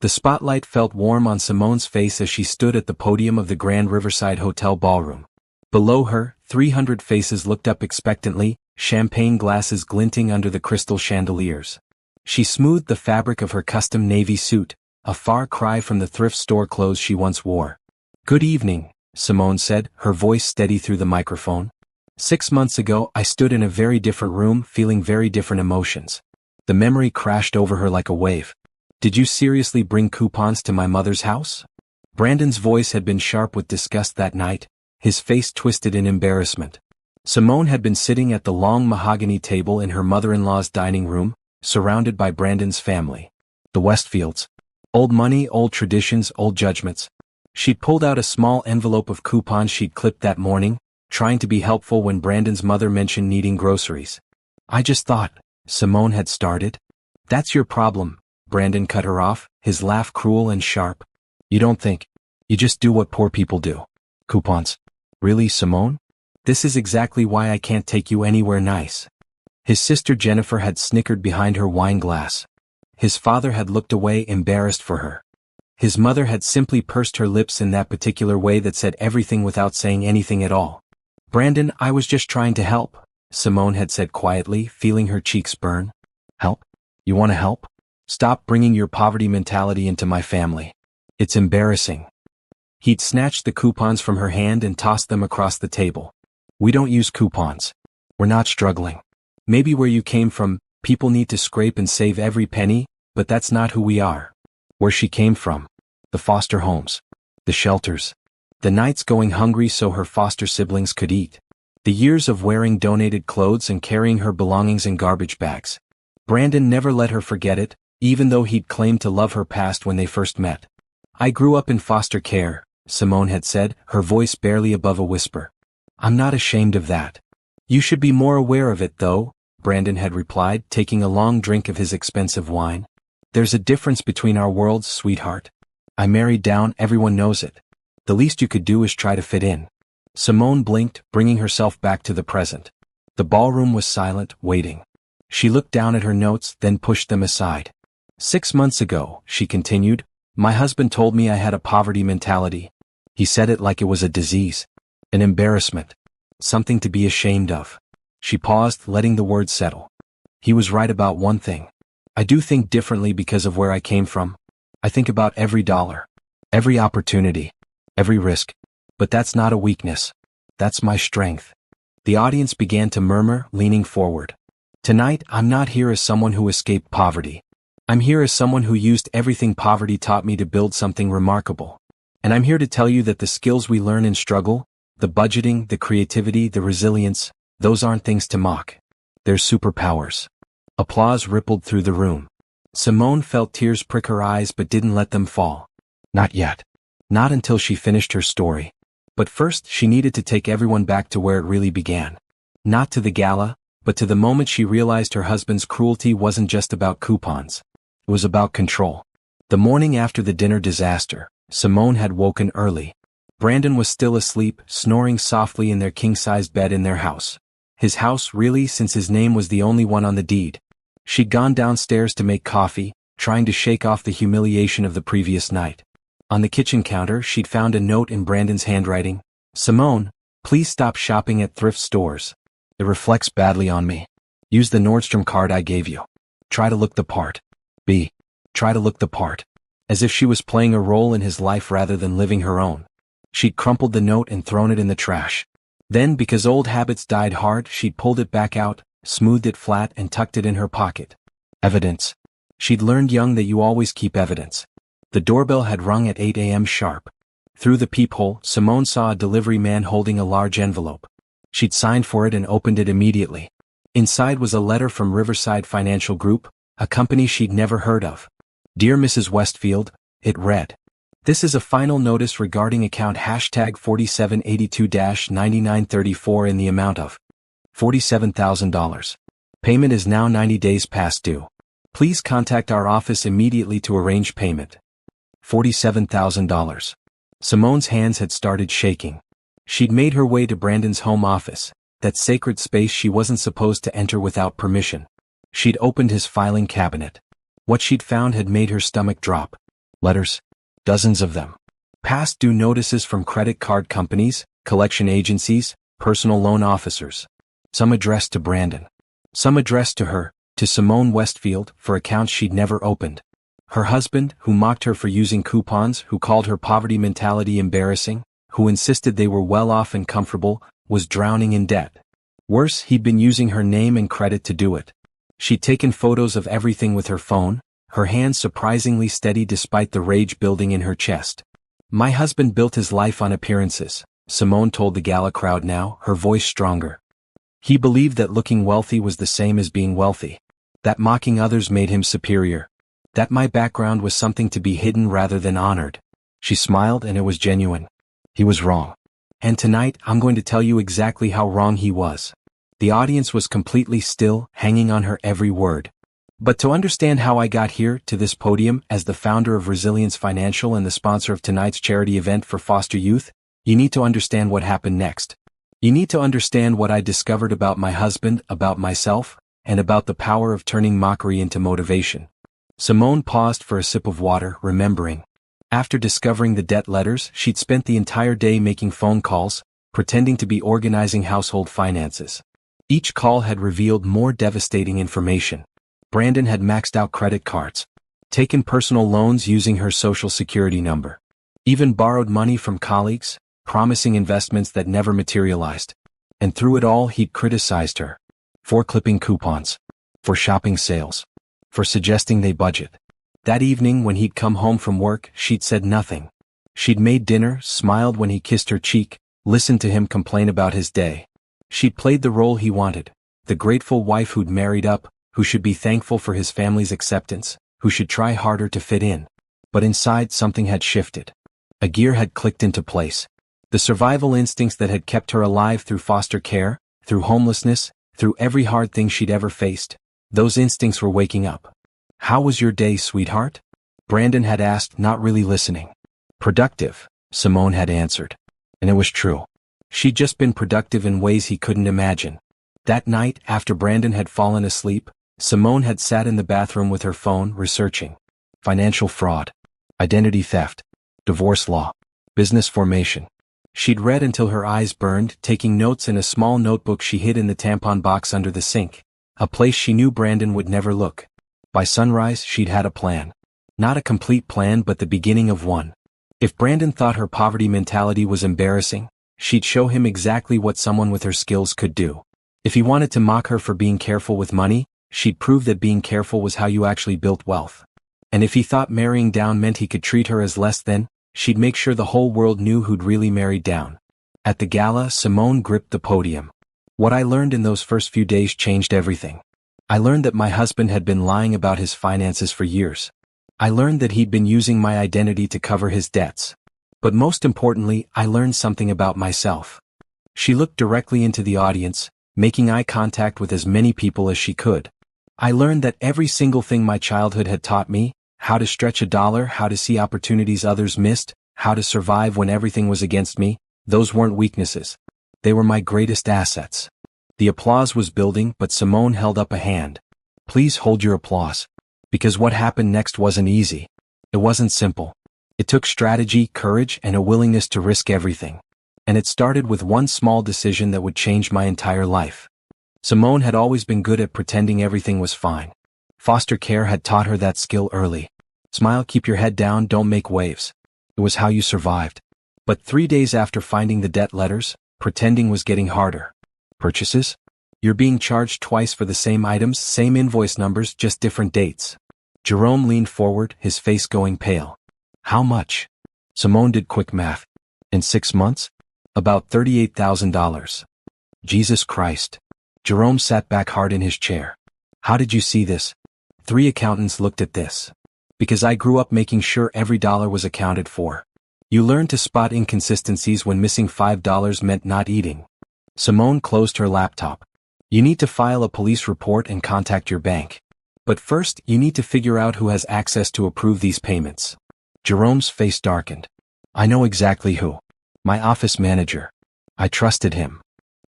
The spotlight felt warm on Simone's face as she stood at the podium of the Grand Riverside Hotel ballroom. Below her, 300 faces looked up expectantly, champagne glasses glinting under the crystal chandeliers. She smoothed the fabric of her custom navy suit, a far cry from the thrift store clothes she once wore. "Good evening," Simone said, her voice steady through the microphone. 6 months ago, I stood in a very different room, feeling very different emotions. The memory crashed over her like a wave. "Did you seriously bring coupons to my mother's house?" Brandon's voice had been sharp with disgust that night, his face twisted in embarrassment. Simone had been sitting at the long mahogany table in her mother-in-law's dining room, surrounded by Brandon's family. The Westfields. Old money, old traditions, old judgments. She'd pulled out a small envelope of coupons she'd clipped that morning, trying to be helpful when Brandon's mother mentioned needing groceries. "I just thought," Simone had started. "That's your problem," Brandon cut her off, his laugh cruel and sharp. "You don't think. You just do what poor people do. Coupons. Really, Simone? This is exactly why I can't take you anywhere nice." His sister Jennifer had snickered behind her wine glass. His father had looked away, embarrassed for her. His mother had simply pursed her lips in that particular way that said everything without saying anything at all. "Brandon, I was just trying to help," Simone had said quietly, feeling her cheeks burn. "Help? You want to help? Stop bringing your poverty mentality into my family. It's embarrassing." He'd snatched the coupons from her hand and tossed them across the table. "We don't use coupons. We're not struggling. Maybe where you came from, people need to scrape and save every penny, but that's not who we are." Where she came from. The foster homes. The shelters. The nights going hungry so her foster siblings could eat. The years of wearing donated clothes and carrying her belongings in garbage bags. Brandon never let her forget it, even though he'd claimed to love her past when they first met. "I grew up in foster care," Simone had said, her voice barely above a whisper. "I'm not ashamed of that." "You should be more aware of it, though," Brandon had replied, taking a long drink of his expensive wine. "There's a difference between our worlds, sweetheart. I married down, everyone knows it. The least you could do is try to fit in." Simone blinked, bringing herself back to the present. The ballroom was silent, waiting. She looked down at her notes, then pushed them aside. "6 months ago," she continued, "my husband told me I had a poverty mentality. He said it like it was a disease. An embarrassment. Something to be ashamed of." She paused, letting the words settle. "He was right about one thing. I do think differently because of where I came from. I think about every dollar. Every opportunity. Every risk. But that's not a weakness. That's my strength." The audience began to murmur, leaning forward. "Tonight, I'm not here as someone who escaped poverty. I'm here as someone who used everything poverty taught me to build something remarkable. And I'm here to tell you that the skills we learn in struggle, the budgeting, the creativity, the resilience, those aren't things to mock. They're superpowers." Applause rippled through the room. Simone felt tears prick her eyes but didn't let them fall. Not yet. Not until she finished her story. But first, she needed to take everyone back to where it really began. Not to the gala, but to the moment she realized her husband's cruelty wasn't just about coupons. It was about control. The morning after the dinner disaster, Simone had woken early. Brandon was still asleep, snoring softly in their king-sized bed in their house. His house, really, since his name was the only one on the deed. She'd gone downstairs to make coffee, trying to shake off the humiliation of the previous night. On the kitchen counter, she'd found a note in Brandon's handwriting. "Simone, please stop shopping at thrift stores. It reflects badly on me. Use the Nordstrom card I gave you. Try to look the part. B. Try to look the part." As if she was playing a role in his life rather than living her own. She'd crumpled the note and thrown it in the trash. Then, because old habits died hard, she'd pulled it back out, smoothed it flat and tucked it in her pocket. Evidence. She'd learned young that you always keep evidence. The doorbell had rung at 8 a.m. sharp. Through the peephole, Simone saw a delivery man holding a large envelope. She'd signed for it and opened it immediately. Inside was a letter from Riverside Financial Group, a company she'd never heard of. "Dear Mrs. Westfield," it read. "This is a final notice regarding account hashtag 4782-9934 in the amount of $47,000. Payment is now 90 days past due. Please contact our office immediately to arrange payment." $47,000. Simone's hands had started shaking. She'd made her way to Brandon's home office, that sacred space she wasn't supposed to enter without permission. She'd opened his filing cabinet. What she'd found had made her stomach drop. Letters. Dozens of them. Past due notices from credit card companies, collection agencies, personal loan officers. Some addressed to Brandon. Some addressed to her, to Simone Westfield, for accounts she'd never opened. Her husband, who mocked her for using coupons, who called her poverty mentality embarrassing, who insisted they were well off and comfortable, was drowning in debt. Worse, he'd been using her name and credit to do it. She'd taken photos of everything with her phone, her hands surprisingly steady despite the rage building in her chest. My husband built his life on appearances, Simone told the gala crowd now, her voice stronger. He believed that looking wealthy was the same as being wealthy. That mocking others made him superior. That my background was something to be hidden rather than honored. She smiled and it was genuine. He was wrong. And tonight, I'm going to tell you exactly how wrong he was. The audience was completely still, hanging on her every word. But to understand how I got here, to this podium, as the founder of Resilience Financial and the sponsor of tonight's charity event for foster youth, you need to understand what happened next. You need to understand what I discovered about my husband, about myself, and about the power of turning mockery into motivation. Simone paused for a sip of water, remembering. After discovering the debt letters, she'd spent the entire day making phone calls, pretending to be organizing household finances. Each call had revealed more devastating information. Brandon had maxed out credit cards, taken personal loans using her social security number, even borrowed money from colleagues, promising investments that never materialized. And through it all, he'd criticized her. For clipping coupons. For shopping sales. For suggesting they budget. That evening when he'd come home from work, she'd said nothing. She'd made dinner, smiled when he kissed her cheek, listened to him complain about his day. She'd played the role he wanted, the grateful wife who'd married up, who should be thankful for his family's acceptance, who should try harder to fit in. But inside something had shifted. A gear had clicked into place. The survival instincts that had kept her alive through foster care, through homelessness, through every hard thing she'd ever faced, those instincts were waking up. How was your day, sweetheart? Brandon had asked, not really listening. Productive, Simone had answered. And it was true. She'd just been productive in ways he couldn't imagine. That night, after Brandon had fallen asleep, Simone had sat in the bathroom with her phone, researching. Financial fraud. Identity theft. Divorce law. Business formation. She'd read until her eyes burned, taking notes in a small notebook she hid in the tampon box under the sink, a place she knew Brandon would never look. By sunrise, she'd had a plan. Not a complete plan, but the beginning of one. If Brandon thought her poverty mentality was embarrassing, she'd show him exactly what someone with her skills could do. If he wanted to mock her for being careful with money, she'd prove that being careful was how you actually built wealth. And if he thought marrying down meant he could treat her as less than, she'd make sure the whole world knew who'd really married down. At the gala, Simone gripped the podium. What I learned in those first few days changed everything. I learned that my husband had been lying about his finances for years. I learned that he'd been using my identity to cover his debts. But most importantly, I learned something about myself. She looked directly into the audience, making eye contact with as many people as she could. I learned that every single thing my childhood had taught me, how to stretch a dollar, how to see opportunities others missed, how to survive when everything was against me, those weren't weaknesses. They were my greatest assets. The applause was building, but Simone held up a hand. Please hold your applause. Because what happened next wasn't easy. It wasn't simple. It took strategy, courage, and a willingness to risk everything. And it started with one small decision that would change my entire life. Simone had always been good at pretending everything was fine. Foster care had taught her that skill early. Smile, keep your head down, don't make waves. It was how you survived. But 3 days after finding the debt letters, pretending was getting harder. Purchases? You're being charged twice for the same items, same invoice numbers, just different dates. Jerome leaned forward, his face going pale. How much? Simone did quick math. In 6 months? About $38,000. Jesus Christ. Jerome sat back hard in his chair. How did you see this? 3 accountants looked at this. Because I grew up making sure every dollar was accounted for. You learn to spot inconsistencies when missing $5 meant not eating. Simone closed her laptop. You need to file a police report and contact your bank. But first, you need to figure out who has access to approve these payments. Jerome's face darkened. I know exactly who. My office manager. I trusted him.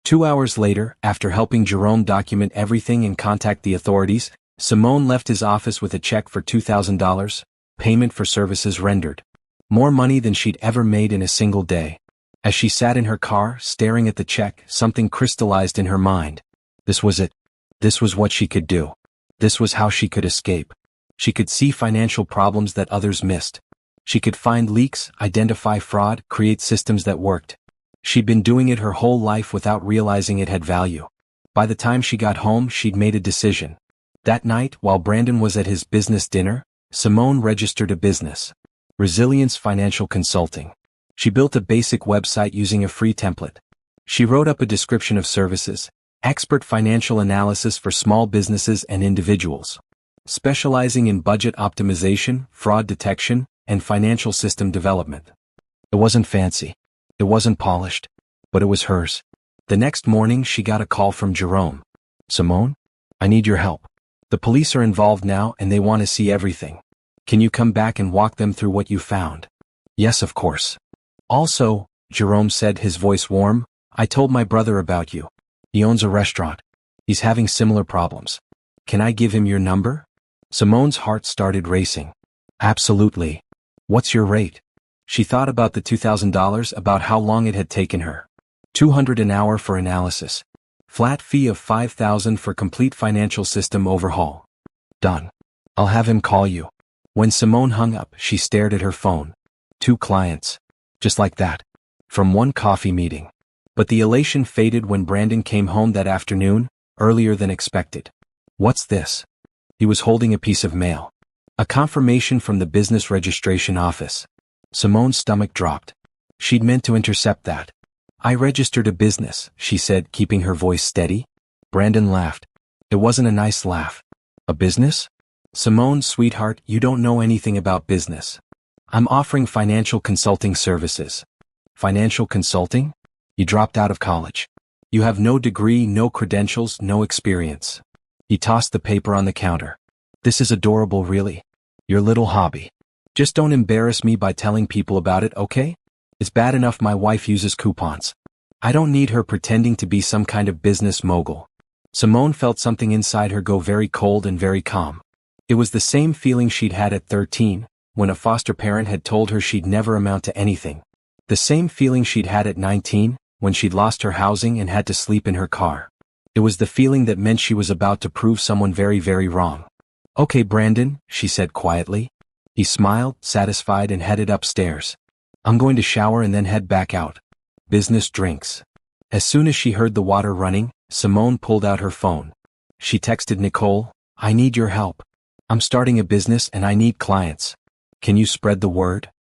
2 hours later, after helping Jerome document everything and contact the authorities, Simone left his office with a check for $2,000, payment for services rendered. More money than she'd ever made in a single day. As she sat in her car, staring at the check, something crystallized in her mind. This was it. This was what she could do. This was how she could escape. She could see financial problems that others missed. She could find leaks, identify fraud, create systems that worked. She'd been doing it her whole life without realizing it had value. By the time she got home, she'd made a decision. That night, while Brandon was at his business dinner, Simone registered a business. Resilience Financial Consulting. She built a basic website using a free template. She wrote up a description of services, expert financial analysis for small businesses and individuals, specializing in budget optimization, fraud detection, and financial system development. It wasn't fancy. It wasn't polished. But it was hers. The next morning she got a call from Jerome. Simone? I need your help. The police are involved now and they want to see everything. Can you come back and walk them through what you found? Yes, of course. Also, Jerome said, his voice warm, I told my brother about you. He owns a restaurant. He's having similar problems. Can I give him your number? Simone's heart started racing. Absolutely. What's your rate? She thought about the $2,000, about how long it had taken her. $200 an hour for analysis. Flat fee of $5,000 for complete financial system overhaul. Done. I'll have him call you. When Simone hung up, she stared at her phone. 2 clients. Just like that. From one coffee meeting. But the elation faded when Brandon came home that afternoon, earlier than expected. What's this? He was holding a piece of mail. A confirmation from the business registration office. Simone's stomach dropped. She'd meant to intercept that. I registered a business, she said, keeping her voice steady. Brandon laughed. It wasn't a nice laugh. A business? Simone, sweetheart, you don't know anything about business. I'm offering financial consulting services. Financial consulting? You dropped out of college. You have no degree, no credentials, no experience. He tossed the paper on the counter. This is adorable, really. Your little hobby. Just don't embarrass me by telling people about it, okay? It's bad enough my wife uses coupons. I don't need her pretending to be some kind of business mogul. Simone felt something inside her go very cold and very calm. It was the same feeling she'd had at 13, when a foster parent had told her she'd never amount to anything. The same feeling she'd had at 19, when she'd lost her housing and had to sleep in her car. It was the feeling that meant she was about to prove someone very, very wrong. Okay, Brandon, she said quietly. He smiled, satisfied, and headed upstairs. I'm going to shower and then head back out. Business drinks. As soon as she heard the water running, Simone pulled out her phone. She texted Nicole, I need your help. I'm starting a business and I need clients. Can you spread the word?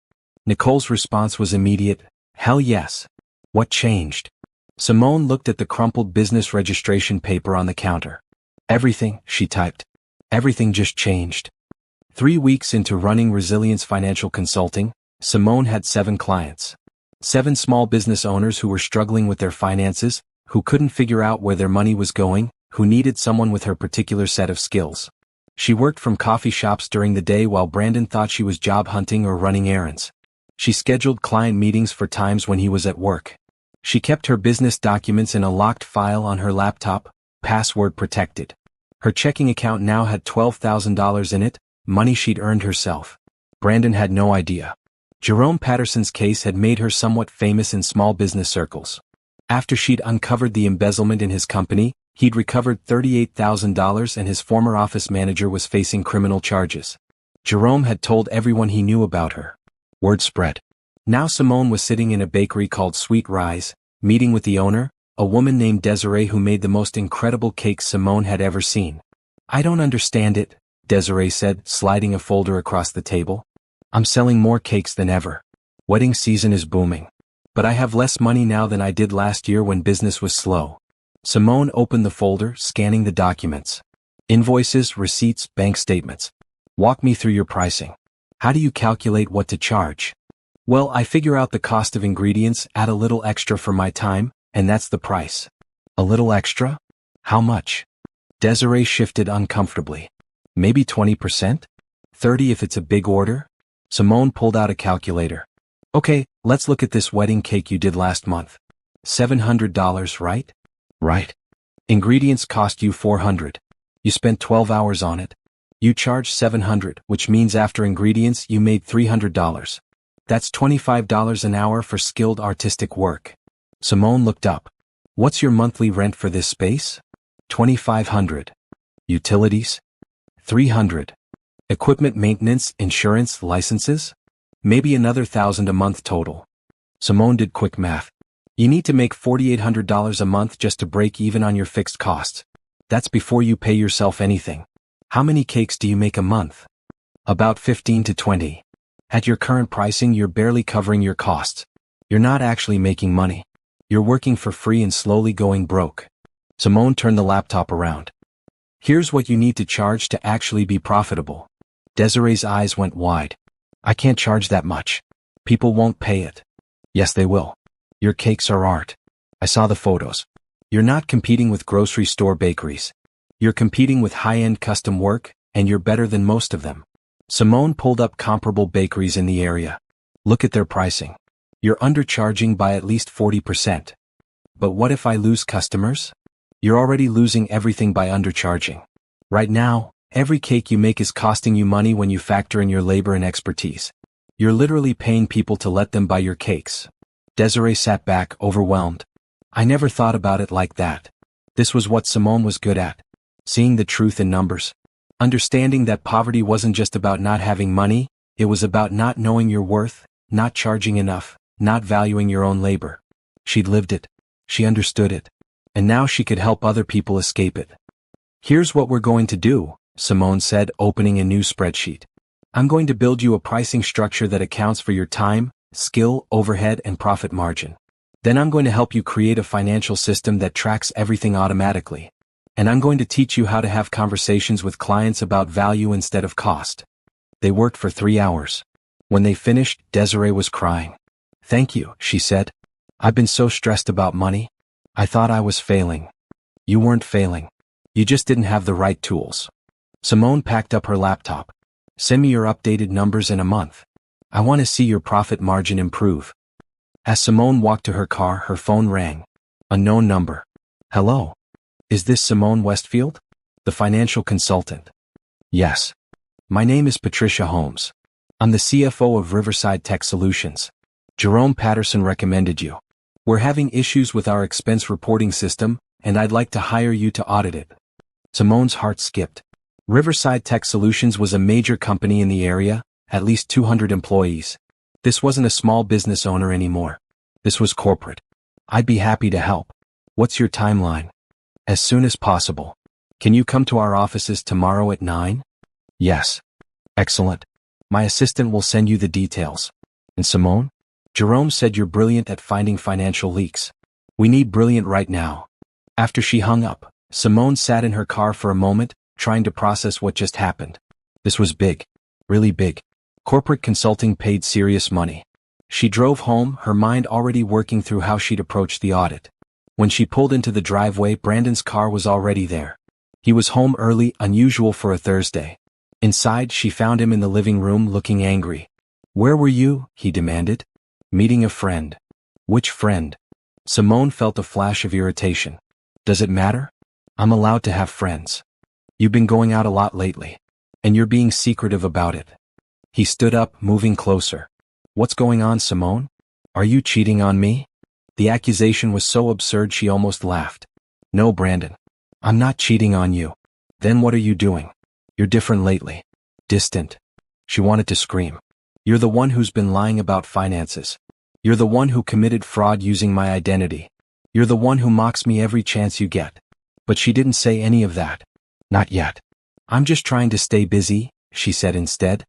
Nicole's response was immediate, hell yes. What changed? Simone looked at the crumpled business registration paper on the counter. Everything, she typed. Everything just changed. 3 weeks into running Resilience Financial Consulting, Simone had 7 clients. 7 small business owners who were struggling with their finances, who couldn't figure out where their money was going, who needed someone with her particular set of skills. She worked from coffee shops during the day while Brandon thought she was job hunting or running errands. She scheduled client meetings for times when he was at work. She kept her business documents in a locked file on her laptop, password protected. Her checking account now had $12,000 in it, money she'd earned herself. Brandon had no idea. Jerome Patterson's case had made her somewhat famous in small business circles. After she'd uncovered the embezzlement in his company, he'd recovered $38,000 and his former office manager was facing criminal charges. Jerome had told everyone he knew about her. Word spread. Now Simone was sitting in a bakery called Sweet Rise, meeting with the owner, a woman named Desiree who made the most incredible cakes Simone had ever seen. I don't understand it, Desiree said, sliding a folder across the table. I'm selling more cakes than ever. Wedding season is booming. But I have less money now than I did last year when business was slow. Simone opened the folder, scanning the documents. Invoices, receipts, bank statements. Walk me through your pricing. How do you calculate what to charge? Well, I figure out the cost of ingredients, add a little extra for my time, and that's the price. A little extra? How much? Desiree shifted uncomfortably. Maybe 20%? 30% if it's a big order? Simone pulled out a calculator. Okay, let's look at this wedding cake you did last month. $700, right? Right. Ingredients cost you $400. You spent 12 hours on it. You charge $700, which means after ingredients you made $300. That's $25 an hour for skilled artistic work. Simone looked up. What's your monthly rent for this space? $2,500. Utilities? $300. Equipment maintenance, insurance, licenses? Maybe another $1,000 a month total. Simone did quick math. You need to make $4,800 a month just to break even on your fixed costs. That's before you pay yourself anything. How many cakes do you make a month? About 15 to 20. At your current pricing, you're barely covering your costs. You're not actually making money. You're working for free and slowly going broke. Simone turned the laptop around. Here's what you need to charge to actually be profitable. Desiree's eyes went wide. I can't charge that much. People won't pay it. Yes, they will. Your cakes are art. I saw the photos. You're not competing with grocery store bakeries. You're competing with high-end custom work, and you're better than most of them. Simone pulled up comparable bakeries in the area. Look at their pricing. You're undercharging by at least 40%. But what if I lose customers? You're already losing everything by undercharging. Right now, every cake you make is costing you money when you factor in your labor and expertise. You're literally paying people to let them buy your cakes. Desiree sat back, overwhelmed. I never thought about it like that. This was what Simone was good at. Seeing the truth in numbers. Understanding that poverty wasn't just about not having money, it was about not knowing your worth, not charging enough, not valuing your own labor. She'd lived it. She understood it. And now she could help other people escape it. Here's what we're going to do, Simone said, opening a new spreadsheet. I'm going to build you a pricing structure that accounts for your time, skill, overhead, and profit margin. Then I'm going to help you create a financial system that tracks everything automatically. And I'm going to teach you how to have conversations with clients about value instead of cost. They worked for 3 hours. When they finished, Desiree was crying. Thank you, she said. I've been so stressed about money. I thought I was failing. You weren't failing. You just didn't have the right tools. Simone packed up her laptop. Send me your updated numbers in a month. I want to see your profit margin improve. As Simone walked to her car, her phone rang. Unknown number. Hello. Is this Simone Westfield? The financial consultant. Yes. My name is Patricia Holmes. I'm the CFO of Riverside Tech Solutions. Jerome Patterson recommended you. We're having issues with our expense reporting system, and I'd like to hire you to audit it. Simone's heart skipped. Riverside Tech Solutions was a major company in the area, at least 200 employees. This wasn't a small business owner anymore. This was corporate. I'd be happy to help. What's your timeline? As soon as possible. Can you come to our offices tomorrow at 9? Yes. Excellent. My assistant will send you the details. And Simone? Jerome said you're brilliant at finding financial leaks. We need brilliant right now. After she hung up, Simone sat in her car for a moment, trying to process what just happened. This was big. Really big. Corporate consulting paid serious money. She drove home, her mind already working through how she'd approach the audit. When she pulled into the driveway, Brandon's car was already there. He was home early, unusual for a Thursday. Inside, she found him in the living room looking angry. Where were you? He demanded. Meeting a friend. Which friend? Simone felt a flash of irritation. Does it matter? I'm allowed to have friends. You've been going out a lot lately. And you're being secretive about it. He stood up, moving closer. What's going on, Simone? Are you cheating on me? The accusation was so absurd she almost laughed. No, Brandon. I'm not cheating on you. Then what are you doing? You're different lately. Distant. She wanted to scream. You're the one who's been lying about finances. You're the one who committed fraud using my identity. You're the one who mocks me every chance you get. But she didn't say any of that. Not yet. I'm just trying to stay busy, she said instead.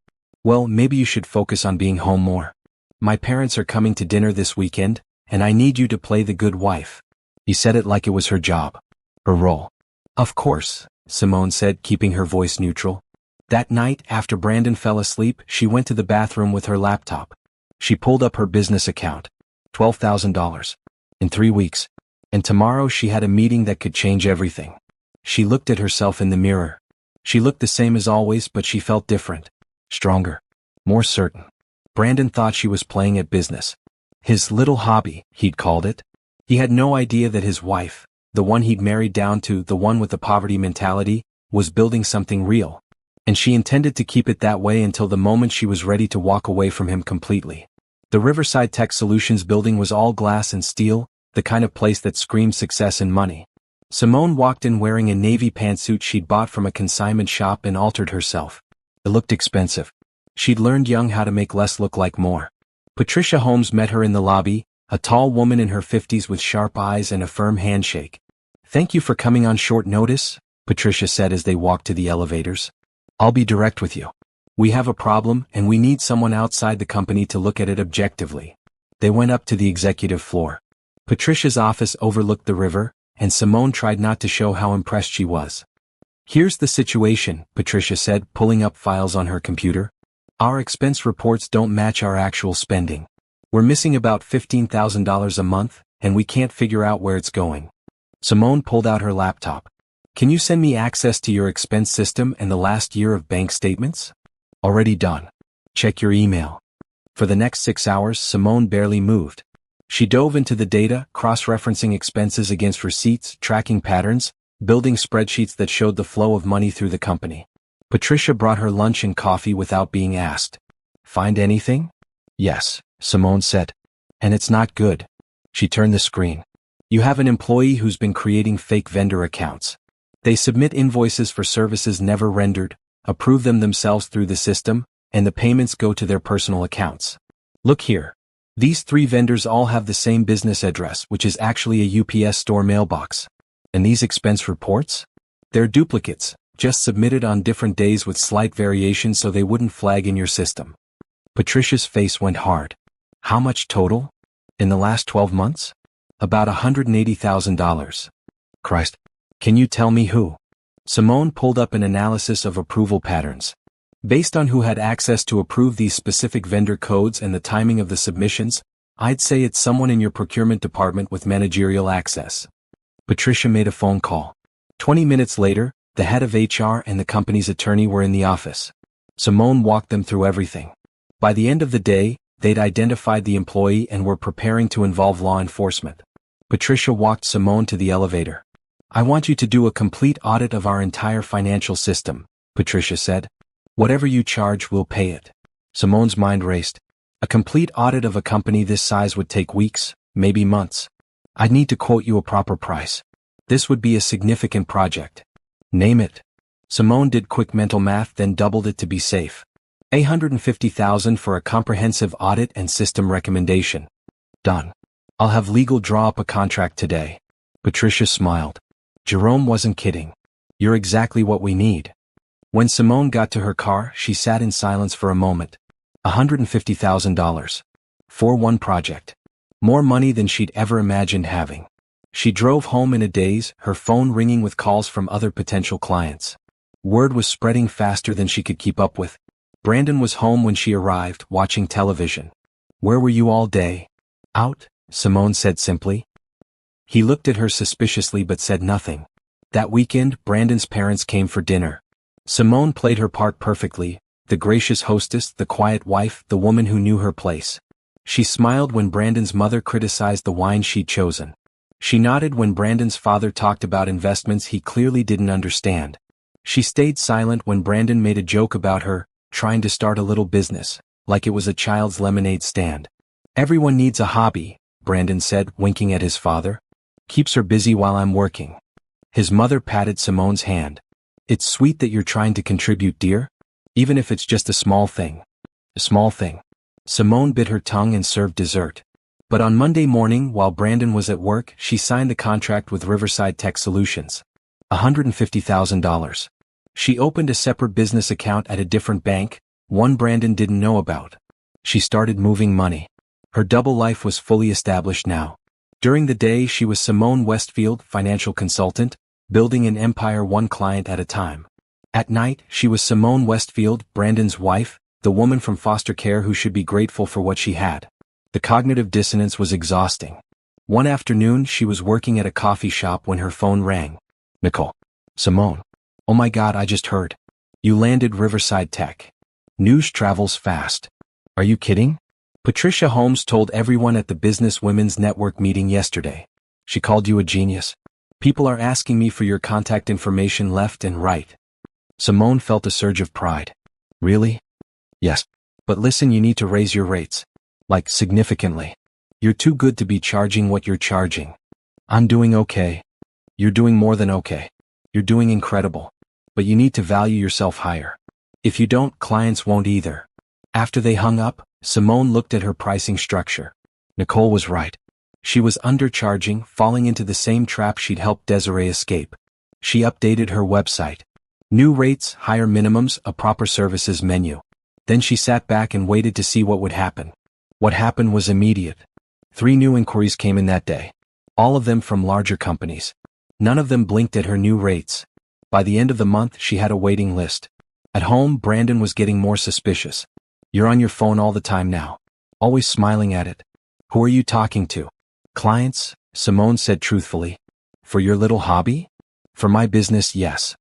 Well, maybe you should focus on being home more. My parents are coming to dinner this weekend, and I need you to play the good wife. He said it like it was her job. Her role. Of course, Simone said, keeping her voice neutral. That night, after Brandon fell asleep, she went to the bathroom with her laptop. She pulled up her business account. $12,000. In 3 weeks. And tomorrow she had a meeting that could change everything. She looked at herself in the mirror. She looked the same as always, but she felt different. Stronger. More certain. Brandon thought she was playing at business. His little hobby, he'd called it. He had no idea that his wife, the one he'd married down to, the one with the poverty mentality, was building something real. And she intended to keep it that way until the moment she was ready to walk away from him completely. The Riverside Tech Solutions building was all glass and steel, the kind of place that screamed success and money. Simone walked in wearing a navy pantsuit she'd bought from a consignment shop and altered herself. It looked expensive. She'd learned young how to make less look like more. Patricia Holmes met her in the lobby, a tall woman in her 50s with sharp eyes and a firm handshake. "Thank you for coming on short notice," Patricia said as they walked to the elevators. "I'll be direct with you. We have a problem and we need someone outside the company to look at it objectively." They went up to the executive floor. Patricia's office overlooked the river, and Simone tried not to show how impressed she was. "Here's the situation," Patricia said, pulling up files on her computer. "Our expense reports don't match our actual spending. We're missing about $15,000 a month, and we can't figure out where it's going." Simone pulled out her laptop. "Can you send me access to your expense system and the last year of bank statements?" "Already done. Check your email." For the next 6 hours, Simone barely moved. She dove into the data, cross-referencing expenses against receipts, tracking patterns, building spreadsheets that showed the flow of money through the company. Patricia brought her lunch and coffee without being asked. "Find anything?" "Yes," Simone said. "And it's not good." She turned the screen. "You have an employee who's been creating fake vendor accounts. They submit invoices for services never rendered, approve them themselves through the system, and the payments go to their personal accounts. Look here. These 3 vendors all have the same business address, which is actually a UPS store mailbox. And these expense reports? They're duplicates, just submitted on different days with slight variations so they wouldn't flag in your system." Patricia's face went hard. "How much total? In the last 12 months? "About $180,000. "Christ. Can you tell me who?" Simone pulled up an analysis of approval patterns. "Based on who had access to approve these specific vendor codes and the timing of the submissions, I'd say it's someone in your procurement department with managerial access." Patricia made a phone call. 20 minutes later, the head of HR and the company's attorney were in the office. Simone walked them through everything. By the end of the day, they'd identified the employee and were preparing to involve law enforcement. Patricia walked Simone to the elevator. "I want you to do a complete audit of our entire financial system," Patricia said. "Whatever you charge, we'll pay it." Simone's mind raced. A complete audit of a company this size would take weeks, maybe months. "I'd need to quote you a proper price. This would be a significant project." "Name it." Simone did quick mental math, then doubled it to be safe. $150,000 for a comprehensive audit and system recommendation. "Done. I'll have legal draw up a contract today." Patricia smiled. Jerome wasn't kidding. "You're exactly what we need." When Simone got to her car, she sat in silence for a moment. $150,000. For one project. More money than she'd ever imagined having. She drove home in a daze, her phone ringing with calls from other potential clients. Word was spreading faster than she could keep up with. Brandon was home when she arrived, watching television. "Where were you all day?" "Out," Simone said simply. He looked at her suspiciously but said nothing. That weekend, Brandon's parents came for dinner. Simone played her part perfectly, the gracious hostess, the quiet wife, the woman who knew her place. She smiled when Brandon's mother criticized the wine she'd chosen. She nodded when Brandon's father talked about investments he clearly didn't understand. She stayed silent when Brandon made a joke about her, trying to start a little business, like it was a child's lemonade stand. "Everyone needs a hobby," Brandon said, winking at his father. "Keeps her busy while I'm working." His mother patted Simone's hand. "It's sweet that you're trying to contribute, dear. Even if it's just a small thing." A small thing. Simone bit her tongue and served dessert. But on Monday morning, while Brandon was at work, she signed the contract with Riverside Tech Solutions. $150,000. She opened a separate business account at a different bank, one Brandon didn't know about. She started moving money. Her double life was fully established now. During the day, she was Simone Westfield, financial consultant, building an empire one client at a time. At night, she was Simone Westfield, Brandon's wife, the woman from foster care who should be grateful for what she had. The cognitive dissonance was exhausting. One afternoon, she was working at a coffee shop when her phone rang. "Nicole." "Simone." "Oh my God, I just heard. You landed Riverside Tech. News travels fast." "Are you kidding?" Patricia Holmes told everyone at the Business Women's Network meeting yesterday. "She called you a genius. People are asking me for your contact information left and right." Simone felt a surge of pride. Really? Yes. But listen, you need to raise your rates. Like, significantly. You're too good to be charging what you're charging. I'm doing okay. You're doing more than okay. You're doing incredible. But you need to value yourself higher. If you don't, clients won't either. After they hung up, Simone looked at her pricing structure. Nicole was right. She was undercharging, falling into the same trap she'd helped Desiree escape. She updated her website. New rates, higher minimums, a proper services menu. Then she sat back and waited to see what would happen. What happened was immediate. 3 new inquiries came in that day. All of them from larger companies. None of them blinked at her new rates. By the end of the month, she had a waiting list. At home, Brandon was getting more suspicious. You're on your phone all the time now. Always smiling at it. Who are you talking to? Clients, Simone said truthfully. For your little hobby? For my business, yes.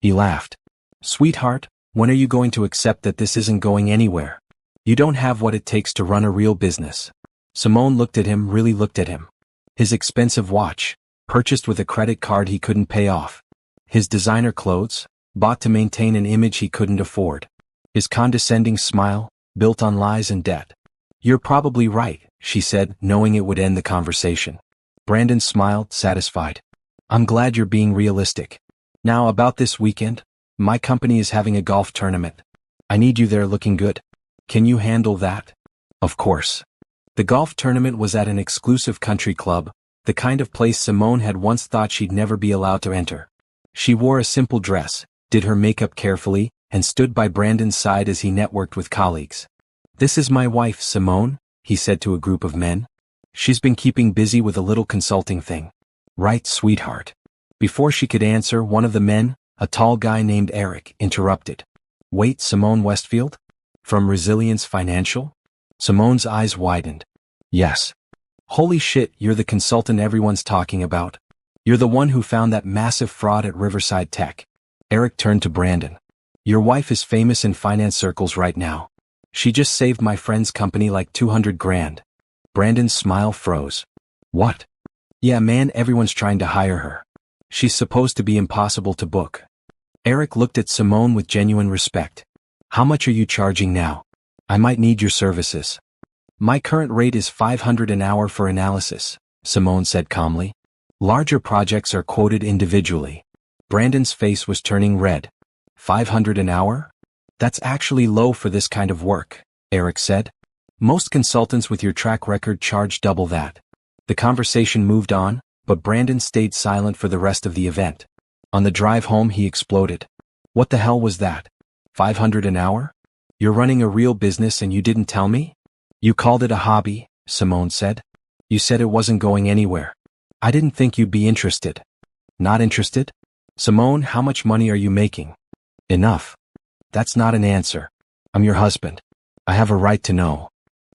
He laughed. Sweetheart, when are you going to accept that this isn't going anywhere? You don't have what it takes to run a real business. Simone looked at him, really looked at him. His expensive watch, purchased with a credit card he couldn't pay off. His designer clothes, bought to maintain an image he couldn't afford. His condescending smile, built on lies and debt. You're probably right, she said, knowing it would end the conversation. Brandon smiled, satisfied. I'm glad you're being realistic. Now about this weekend, my company is having a golf tournament. I need you there looking good. Can you handle that? Of course. The golf tournament was at an exclusive country club, the kind of place Simone had once thought she'd never be allowed to enter. She wore a simple dress, did her makeup carefully, and stood by Brandon's side as he networked with colleagues. This is my wife, Simone, he said to a group of men. She's been keeping busy with a little consulting thing. Right, sweetheart. Before she could answer, one of the men, a tall guy named Eric, interrupted. Wait, Simone Westfield? From Resilience Financial? Simone's eyes widened. Yes. Holy shit, you're the consultant everyone's talking about. You're the one who found that massive fraud at Riverside Tech. Eric turned to Brandon. Your wife is famous in finance circles right now. She just saved my friend's company like 200 grand. Brandon's smile froze. What? Yeah man, everyone's trying to hire her. She's supposed to be impossible to book. Eric looked at Simone with genuine respect. How much are you charging now? I might need your services. My current rate is $500 an hour for analysis, Simone said calmly. Larger projects are quoted individually. Brandon's face was turning red. $500 an hour? That's actually low for this kind of work, Eric said. Most consultants with your track record charge double that. The conversation moved on, but Brandon stayed silent for the rest of the event. On the drive home he exploded. What the hell was that? $500 an hour? You're running a real business and you didn't tell me? You called it a hobby, Simone said. You said it wasn't going anywhere. I didn't think you'd be interested. Not interested? Simone, how much money are you making? Enough. That's not an answer. I'm your husband. I have a right to know.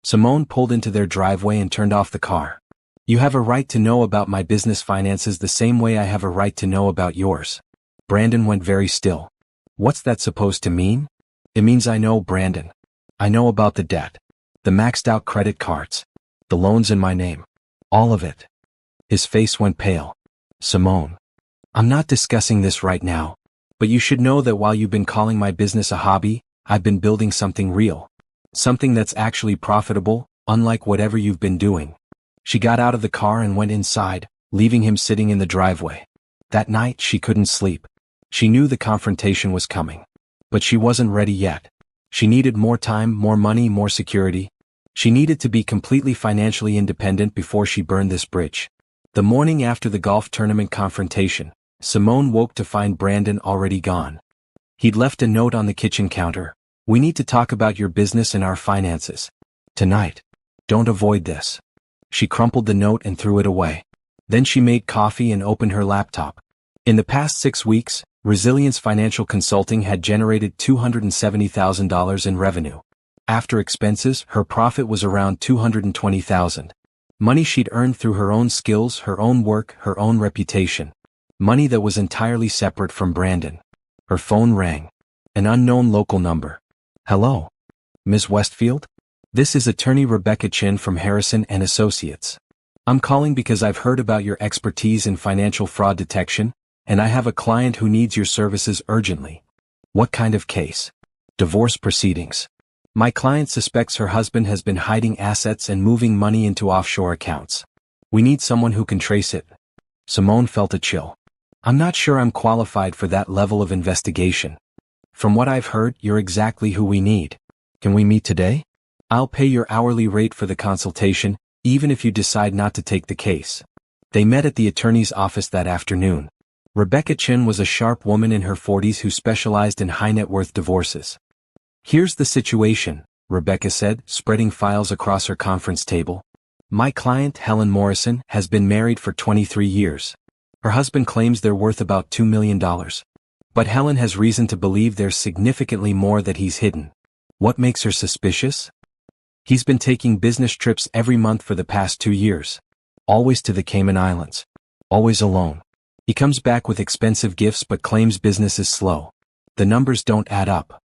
Simone pulled into their driveway and turned off the car. You have a right to know about my business finances the same way I have a right to know about yours. Brandon went very still. What's that supposed to mean? It means I know, Brandon. I know about the debt. The maxed out credit cards. The loans in my name. All of it. His face went pale. Simone. I'm not discussing this right now. But you should know that while you've been calling my business a hobby, I've been building something real. Something that's actually profitable, unlike whatever you've been doing. She got out of the car and went inside, leaving him sitting in the driveway. That night she couldn't sleep. She knew the confrontation was coming. But she wasn't ready yet. She needed more time, more money, more security. She needed to be completely financially independent before she burned this bridge. The morning after the golf tournament confrontation, Simone woke to find Brandon already gone. He'd left a note on the kitchen counter. We need to talk about your business and our finances. Tonight. Don't avoid this. She crumpled the note and threw it away. Then she made coffee and opened her laptop. In the past 6 weeks, Resilience Financial Consulting had generated $270,000 in revenue. After expenses, her profit was around $220,000. Money she'd earned through her own skills, her own work, her own reputation. Money that was entirely separate from Brandon. Her phone rang. An unknown local number. Hello? Ms. Westfield? This is attorney Rebecca Chin from Harrison & Associates. I'm calling because I've heard about your expertise in financial fraud detection, and I have a client who needs your services urgently. What kind of case? Divorce proceedings. My client suspects her husband has been hiding assets and moving money into offshore accounts. We need someone who can trace it. Simone felt a chill. I'm not sure I'm qualified for that level of investigation. From what I've heard, you're exactly who we need. Can we meet today? I'll pay your hourly rate for the consultation, even if you decide not to take the case. They met at the attorney's office that afternoon. Rebecca Chin was a sharp woman in her 40s who specialized in high-net-worth divorces. Here's the situation, Rebecca said, spreading files across her conference table. My client, Helen Morrison, has been married for 23 years. Her husband claims they're worth about $2 million. But Helen has reason to believe there's significantly more that he's hidden. What makes her suspicious? He's been taking business trips every month for the past 2 years. Always to the Cayman Islands. Always alone. He comes back with expensive gifts but claims business is slow. The numbers don't add up.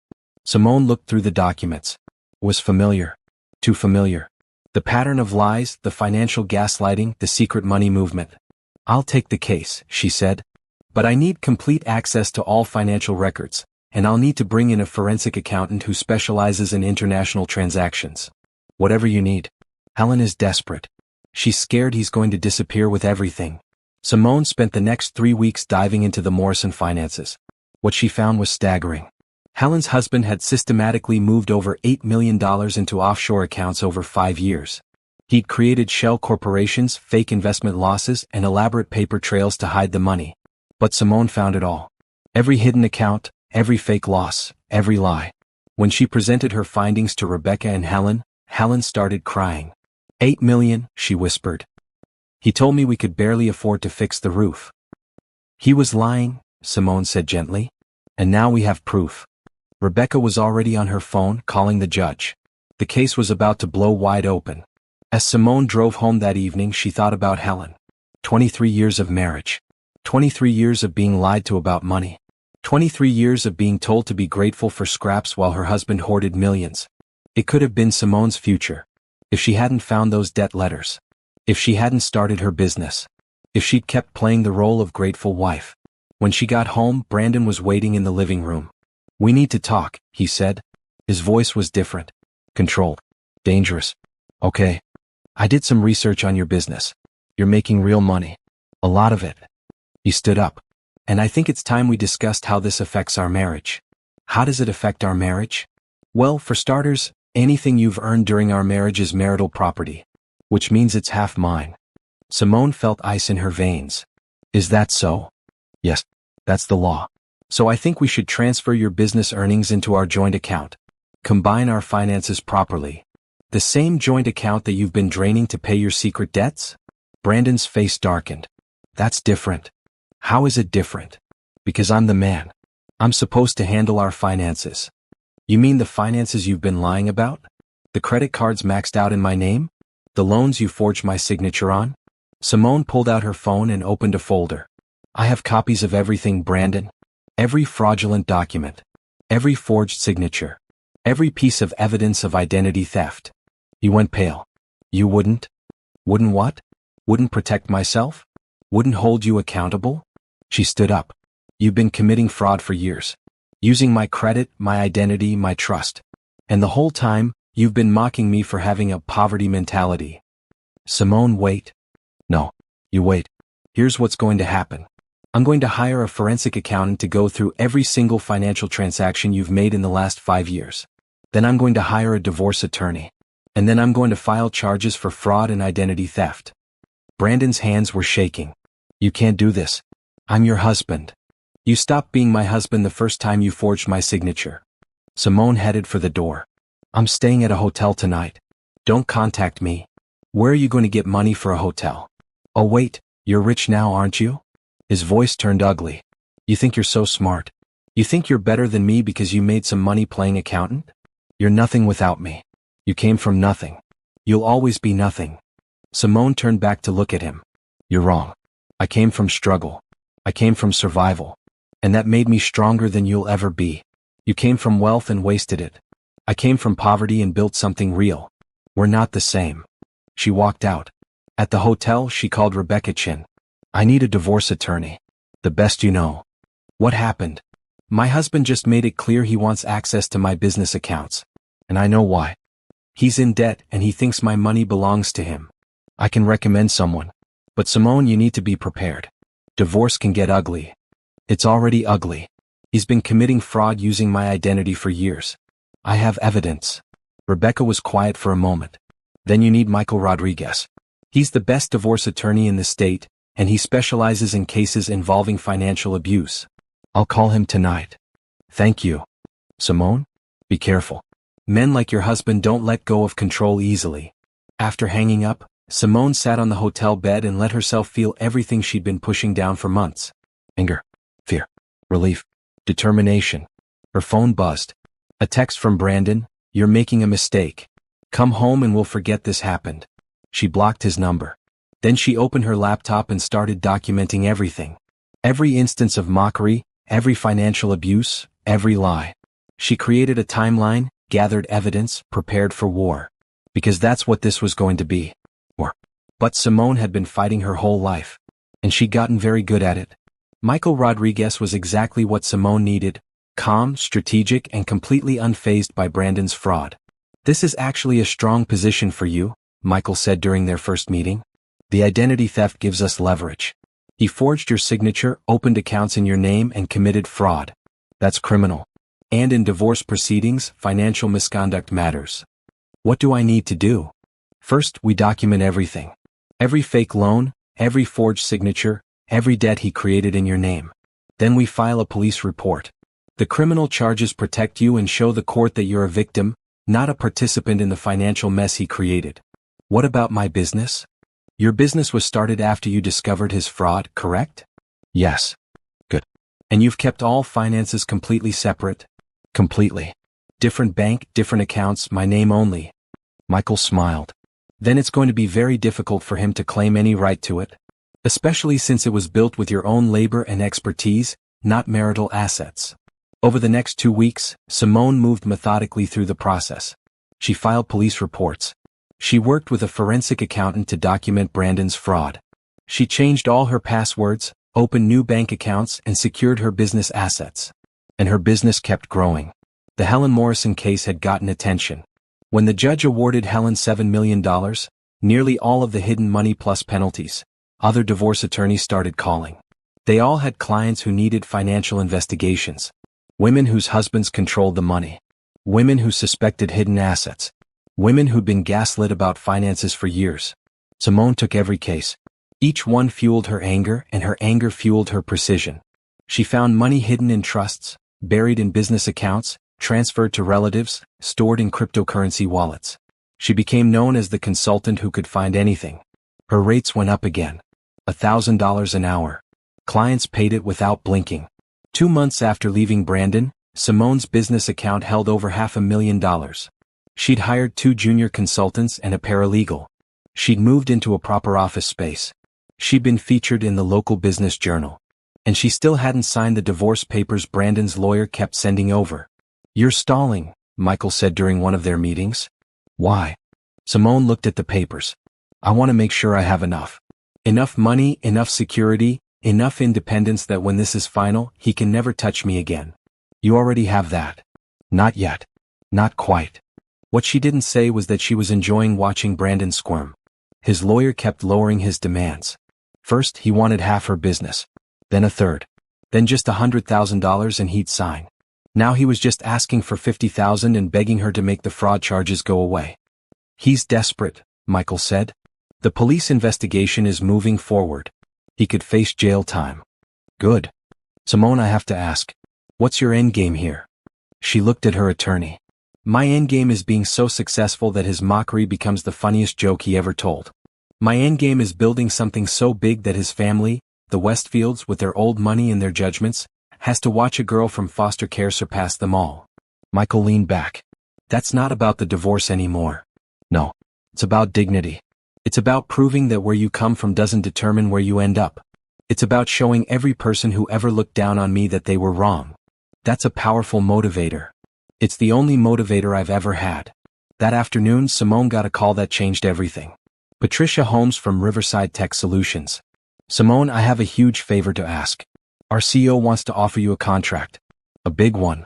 Simone looked through the documents. Was familiar. Too familiar. The pattern of lies, the financial gaslighting, the secret money movement. I'll take the case, she said. But I need complete access to all financial records, and I'll need to bring in a forensic accountant who specializes in international transactions. Whatever you need. Helen is desperate. She's scared he's going to disappear with everything. Simone spent the next 3 weeks diving into the Morrison finances. What she found was staggering. Helen's husband had systematically moved over $8 million into offshore accounts over 5 years. He'd created shell corporations, fake investment losses, and elaborate paper trails to hide the money. But Simone found it all. Every hidden account, every fake loss, every lie. When she presented her findings to Rebecca and Helen started crying. $8 million, she whispered. He told me we could barely afford to fix the roof. He was lying, Simone said gently. And now we have proof. Rebecca was already on her phone, calling the judge. The case was about to blow wide open. As Simone drove home that evening, she thought about Helen. 23 years of marriage. 23 years of being lied to about money. 23 years of being told to be grateful for scraps while her husband hoarded millions. It could have been Simone's future. If she hadn't found those debt letters. If she hadn't started her business. If she'd kept playing the role of grateful wife. When she got home, Brandon was waiting in the living room. We need to talk, he said. His voice was different. Controlled. Dangerous. Okay. I did some research on your business. You're making real money. A lot of it. He stood up. And I think it's time we discussed how this affects our marriage. How does it affect our marriage? Well, for starters, anything you've earned during our marriage is marital property. Which means it's half mine. Simone felt ice in her veins. Is that so? Yes, that's the law. So I think we should transfer your business earnings into our joint account. Combine our finances properly. The same joint account that you've been draining to pay your secret debts? Brandon's face darkened. That's different. How is it different? Because I'm the man. I'm supposed to handle our finances. You mean the finances you've been lying about? The credit cards maxed out in my name? The loans you forged my signature on? Simone pulled out her phone and opened a folder. I have copies of everything, Brandon. Every fraudulent document. Every forged signature. Every piece of evidence of identity theft. He went pale. You wouldn't? Wouldn't what? Wouldn't protect myself? Wouldn't hold you accountable? She stood up. You've been committing fraud for years. Using my credit, my identity, my trust. And the whole time, you've been mocking me for having a poverty mentality. Simone, wait. No. You wait. Here's what's going to happen. I'm going to hire a forensic accountant to go through every single financial transaction you've made in the last 5 years. Then I'm going to hire a divorce attorney. And then I'm going to file charges for fraud and identity theft. Brandon's hands were shaking. You can't do this. I'm your husband. You stopped being my husband the first time you forged my signature. Simone headed for the door. I'm staying at a hotel tonight. Don't contact me. Where are you going to get money for a hotel? Oh wait, you're rich now, aren't you? His voice turned ugly. You think you're so smart. You think you're better than me because you made some money playing accountant? You're nothing without me. You came from nothing. You'll always be nothing. Simone turned back to look at him. You're wrong. I came from struggle. I came from survival. And that made me stronger than you'll ever be. You came from wealth and wasted it. I came from poverty and built something real. We're not the same. She walked out. At the hotel, she called Rebecca Chin. I need a divorce attorney. The best you know. What happened? My husband just made it clear he wants access to my business accounts. And I know why. He's in debt and he thinks my money belongs to him. I can recommend someone. But Simone, you need to be prepared. Divorce can get ugly. It's already ugly. He's been committing fraud using my identity for years. I have evidence. Rebecca was quiet for a moment. Then you need Michael Rodriguez. He's the best divorce attorney in the state, and he specializes in cases involving financial abuse. I'll call him tonight. Thank you. Simone, be careful. Men like your husband don't let go of control easily. After hanging up, Simone sat on the hotel bed and let herself feel everything she'd been pushing down for months. Anger, fear, relief, determination. Her phone buzzed. A text from Brandon, "You're making a mistake. Come home and we'll forget this happened." She blocked his number. Then she opened her laptop and started documenting everything. Every instance of mockery, every financial abuse, every lie. She created a timeline, gathered evidence, prepared for war. Because that's what this was going to be. War. But Simone had been fighting her whole life. And she'd gotten very good at it. Michael Rodriguez was exactly what Simone needed, calm, strategic, and completely unfazed by Brandon's fraud. "This is actually a strong position for you," Michael said during their first meeting. "The identity theft gives us leverage. He forged your signature, opened accounts in your name, and committed fraud. That's criminal. And in divorce proceedings, financial misconduct matters. What do I need to do?" "First, we document everything. Every fake loan, every forged signature, every debt he created in your name. Then we file a police report. The criminal charges protect you and show the court that you're a victim, not a participant in the financial mess he created." "What about my business?" "Your business was started after you discovered his fraud, correct?" "Yes." "Good. And you've kept all finances completely separate?" "Completely. Different bank, different accounts, my name only." Michael smiled. "Then it's going to be very difficult for him to claim any right to it. Especially since it was built with your own labor and expertise, not marital assets." Over the next 2 weeks, Simone moved methodically through the process. She filed police reports. She worked with a forensic accountant to document Brandon's fraud. She changed all her passwords, opened new bank accounts, and secured her business assets. And her business kept growing. The Helen Morrison case had gotten attention. When the judge awarded Helen $7 million, nearly all of the hidden money plus penalties, other divorce attorneys started calling. They all had clients who needed financial investigations. Women whose husbands controlled the money. Women who suspected hidden assets. Women who'd been gaslit about finances for years. Simone took every case. Each one fueled her anger, and her anger fueled her precision. She found money hidden in trusts, buried in business accounts, transferred to relatives, stored in cryptocurrency wallets. She became known as the consultant who could find anything. Her rates went up again. $1,000 an hour. Clients paid it without blinking. 2 months after leaving Brandon, Simone's business account held over $500,000. She'd hired 2 junior consultants and a paralegal. She'd moved into a proper office space. She'd been featured in the local business journal. And she still hadn't signed the divorce papers Brandon's lawyer kept sending over. "You're stalling," Michael said during one of their meetings. "Why?" Simone looked at the papers. "I want to make sure I have enough. Enough money, enough security, enough independence that when this is final, he can never touch me again." "You already have that." "Not yet. Not quite." What she didn't say was that she was enjoying watching Brandon squirm. His lawyer kept lowering his demands. First, he wanted half her business. Then a third. Then just $100,000 and he'd sign. Now he was just asking for $50,000 and begging her to make the fraud charges go away. "He's desperate," Michael said. "The police investigation is moving forward. He could face jail time." "Good. Simone, I have to ask. What's your endgame here?" She looked at her attorney. "My endgame is being so successful that his mockery becomes the funniest joke he ever told. My endgame is building something so big that his family, the Westfields with their old money and their judgments, has to watch a girl from foster care surpass them all." Michael leaned back. "That's not about the divorce anymore. No. It's about dignity. It's about proving that where you come from doesn't determine where you end up. It's about showing every person who ever looked down on me that they were wrong. That's a powerful motivator. It's the only motivator I've ever had." That afternoon, Simone got a call that changed everything. Patricia Holmes from Riverside Tech Solutions. "Simone, I have a huge favor to ask. Our CEO wants to offer you a contract. A big one.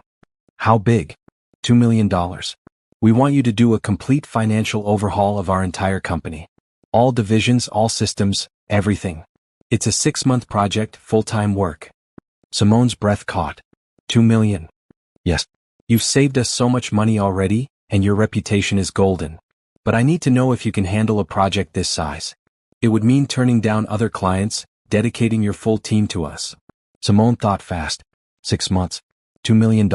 How big? $2 million. We want you to do a complete financial overhaul of our entire company. All divisions, all systems, everything. It's a 6-month project, full-time work. Simone's breath caught. 2 million. Yes. You've saved us so much money already, and your reputation is golden. But I need to know if you can handle a project this size. It would mean turning down other clients, dedicating your full team to us. Simone thought fast. 6 months. $2 million.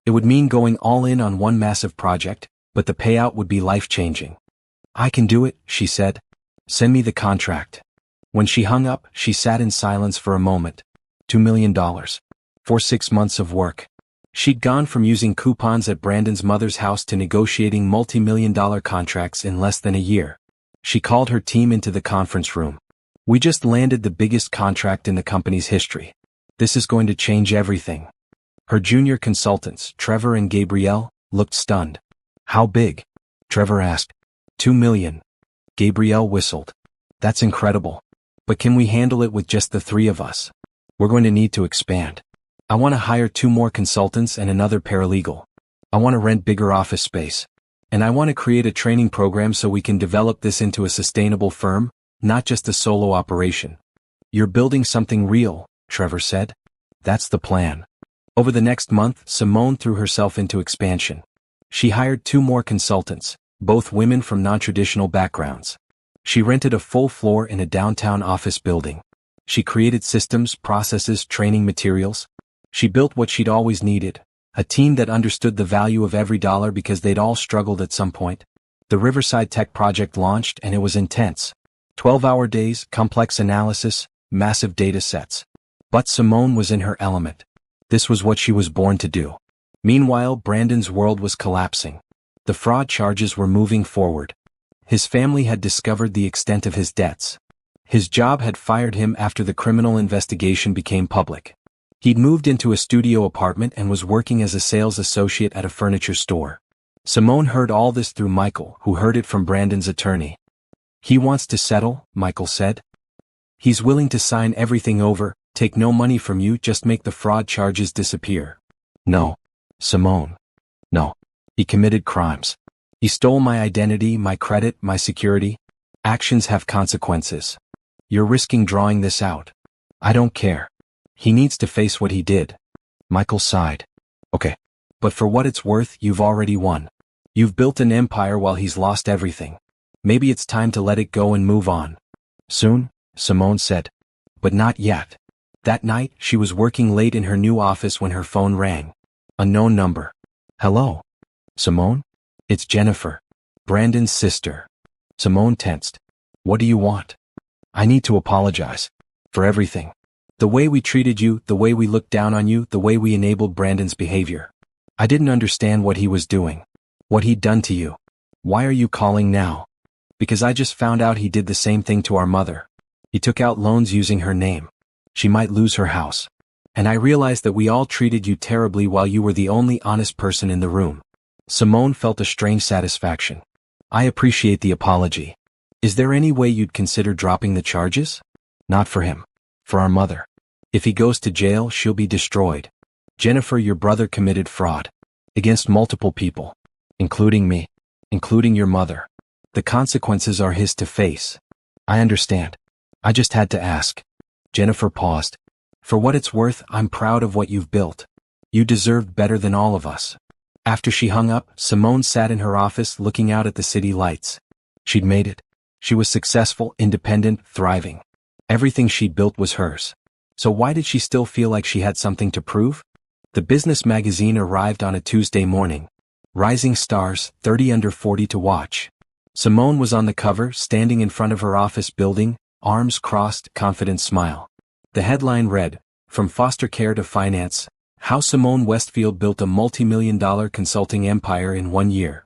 It would mean going all in on one massive project, but the payout would be life-changing. I can do it, she said. Send me the contract. When she hung up, she sat in silence for a moment. $2 million. For 6 months of work. She'd gone from using coupons at Brandon's mother's house to negotiating multi-million-dollar contracts in less than a year. She called her team into the conference room. We just landed the biggest contract in the company's history. This is going to change everything. Her junior consultants, Trevor and Gabrielle, looked stunned. How big? Trevor asked. 2 million. Gabrielle whistled. That's incredible. But can we handle it with just the 3 of us? We're going to need to expand. I want to hire 2 more consultants and another paralegal. I want to rent bigger office space. And I want to create a training program so we can develop this into a sustainable firm, not just a solo operation. You're building something real, Trevor said. That's the plan. Over the next month, Simone threw herself into expansion. She hired 2 more consultants, both women from non-traditional backgrounds. She rented a full floor in a downtown office building. She created systems, processes, training materials. She built what she'd always needed, a team that understood the value of every dollar because they'd all struggled at some point. The Riverside Tech project launched and it was intense. 12-hour days, complex analysis, massive data sets. But Simone was in her element. This was what she was born to do. Meanwhile, Brandon's world was collapsing. The fraud charges were moving forward. His family had discovered the extent of his debts. His job had fired him after the criminal investigation became public. He'd moved into a studio apartment and was working as a sales associate at a furniture store. Simone heard all this through Michael, who heard it from Brandon's attorney. He wants to settle, Michael said. He's willing to sign everything over, take no money from you, just make the fraud charges disappear. No. Simone. No. He committed crimes. He stole my identity, my credit, my security. Actions have consequences. You're risking drawing this out. I don't care. He needs to face what he did. Michael sighed. Okay. But for what it's worth, you've already won. You've built an empire while he's lost everything. Maybe it's time to let it go and move on. Soon, Simone said. But not yet. That night, she was working late in her new office when her phone rang. Unknown number. Hello? Simone? It's Jennifer. Brandon's sister. Simone tensed. What do you want? I need to apologize. For everything. The way we treated you, the way we looked down on you, the way we enabled Brandon's behavior. I didn't understand what he was doing. What he'd done to you. Why are you calling now? Because I just found out he did the same thing to our mother. He took out loans using her name. She might lose her house. And I realized that we all treated you terribly while you were the only honest person in the room. Simone felt a strange satisfaction. I appreciate the apology. Is there any way you'd consider dropping the charges? Not for him. For our mother. If he goes to jail, she'll be destroyed. Jennifer, your brother committed fraud. Against multiple people. Including me. Including your mother. The consequences are his to face. I understand. I just had to ask. Jennifer paused. For what it's worth, I'm proud of what you've built. You deserved better than all of us. After she hung up, Simone sat in her office looking out at the city lights. She'd made it. She was successful, independent, thriving. Everything she'd built was hers. So why did she still feel like she had something to prove? The business magazine arrived on a Tuesday morning. Rising Stars, 30 under 40 to watch. Simone was on the cover, standing in front of her office building, arms crossed, confident smile. The headline read, From Foster Care to Finance, How Simone Westfield Built a Multi-Million-Dollar Consulting Empire in 1 Year.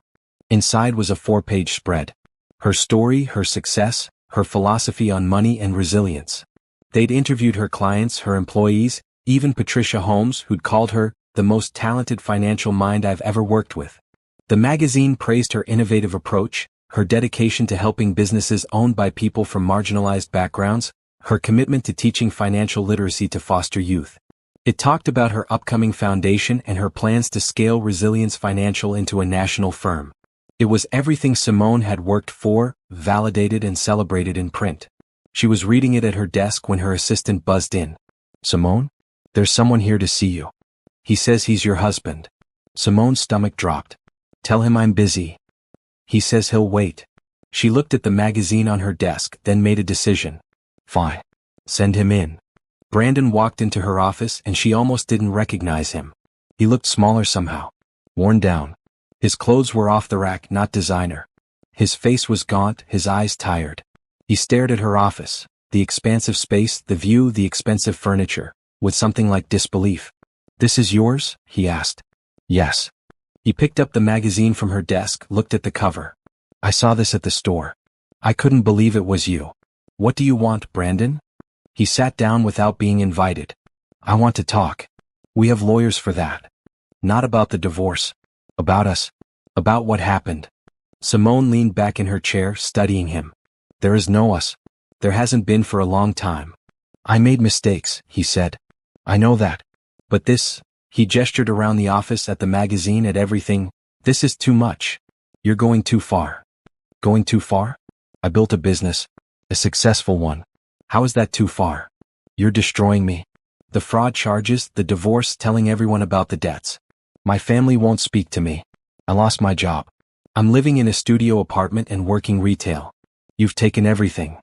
Inside was a 4-page spread. Her story, her success, her philosophy on money and resilience. They'd interviewed her clients, her employees, even Patricia Holmes, who'd called her the most talented financial mind I've ever worked with. The magazine praised her innovative approach, her dedication to helping businesses owned by people from marginalized backgrounds, her commitment to teaching financial literacy to foster youth. It talked about her upcoming foundation and her plans to scale Resilience Financial into a national firm. It was everything Simone had worked for, validated and celebrated in print. She was reading it at her desk when her assistant buzzed in. "Simone? There's someone here to see you. He says he's your husband." Simone's stomach dropped. "Tell him I'm busy." "He says he'll wait." She looked at the magazine on her desk, then made a decision. "Fine. Send him in." Brandon walked into her office and she almost didn't recognize him. He looked smaller somehow. Worn down. His clothes were off the rack, not designer. His face was gaunt, his eyes tired. He stared at her office, the expansive space, the view, the expensive furniture, with something like disbelief. "This is yours?" he asked. "Yes." He picked up the magazine from her desk, looked at the cover. "I saw this at the store. I couldn't believe it was you. What do you want, Brandon?" He sat down without being invited. "I want to talk. We have lawyers for that. Not about the divorce. About us. About what happened." Simone leaned back in her chair, studying him. "There is no us. There hasn't been for a long time. I made mistakes," he said. "I know that. But this," he gestured around the office, at the magazine, at everything, "this is too much. You're going too far." "Going too far? I built a business. A successful one. How is that too far? You're destroying me. The fraud charges, the divorce, telling everyone about the debts. My family won't speak to me. I lost my job. I'm living in a studio apartment and working retail. You've taken everything."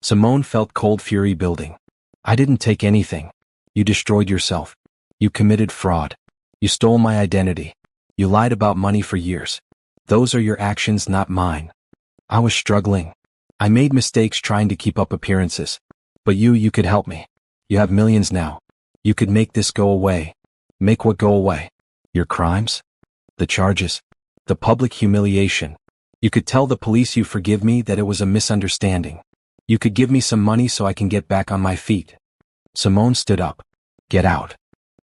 Simone felt cold fury building. "I didn't take anything. You destroyed yourself. You committed fraud. You stole my identity. You lied about money for years. Those are your actions, not mine. I was struggling. I made mistakes trying to keep up appearances. But you could help me. You have millions now. You could make this go away." "Make what go away?" "Your crimes? The charges? The public humiliation. You could tell the police you forgive me, that it was a misunderstanding. You could give me some money so I can get back on my feet." Simone stood up. "Get out."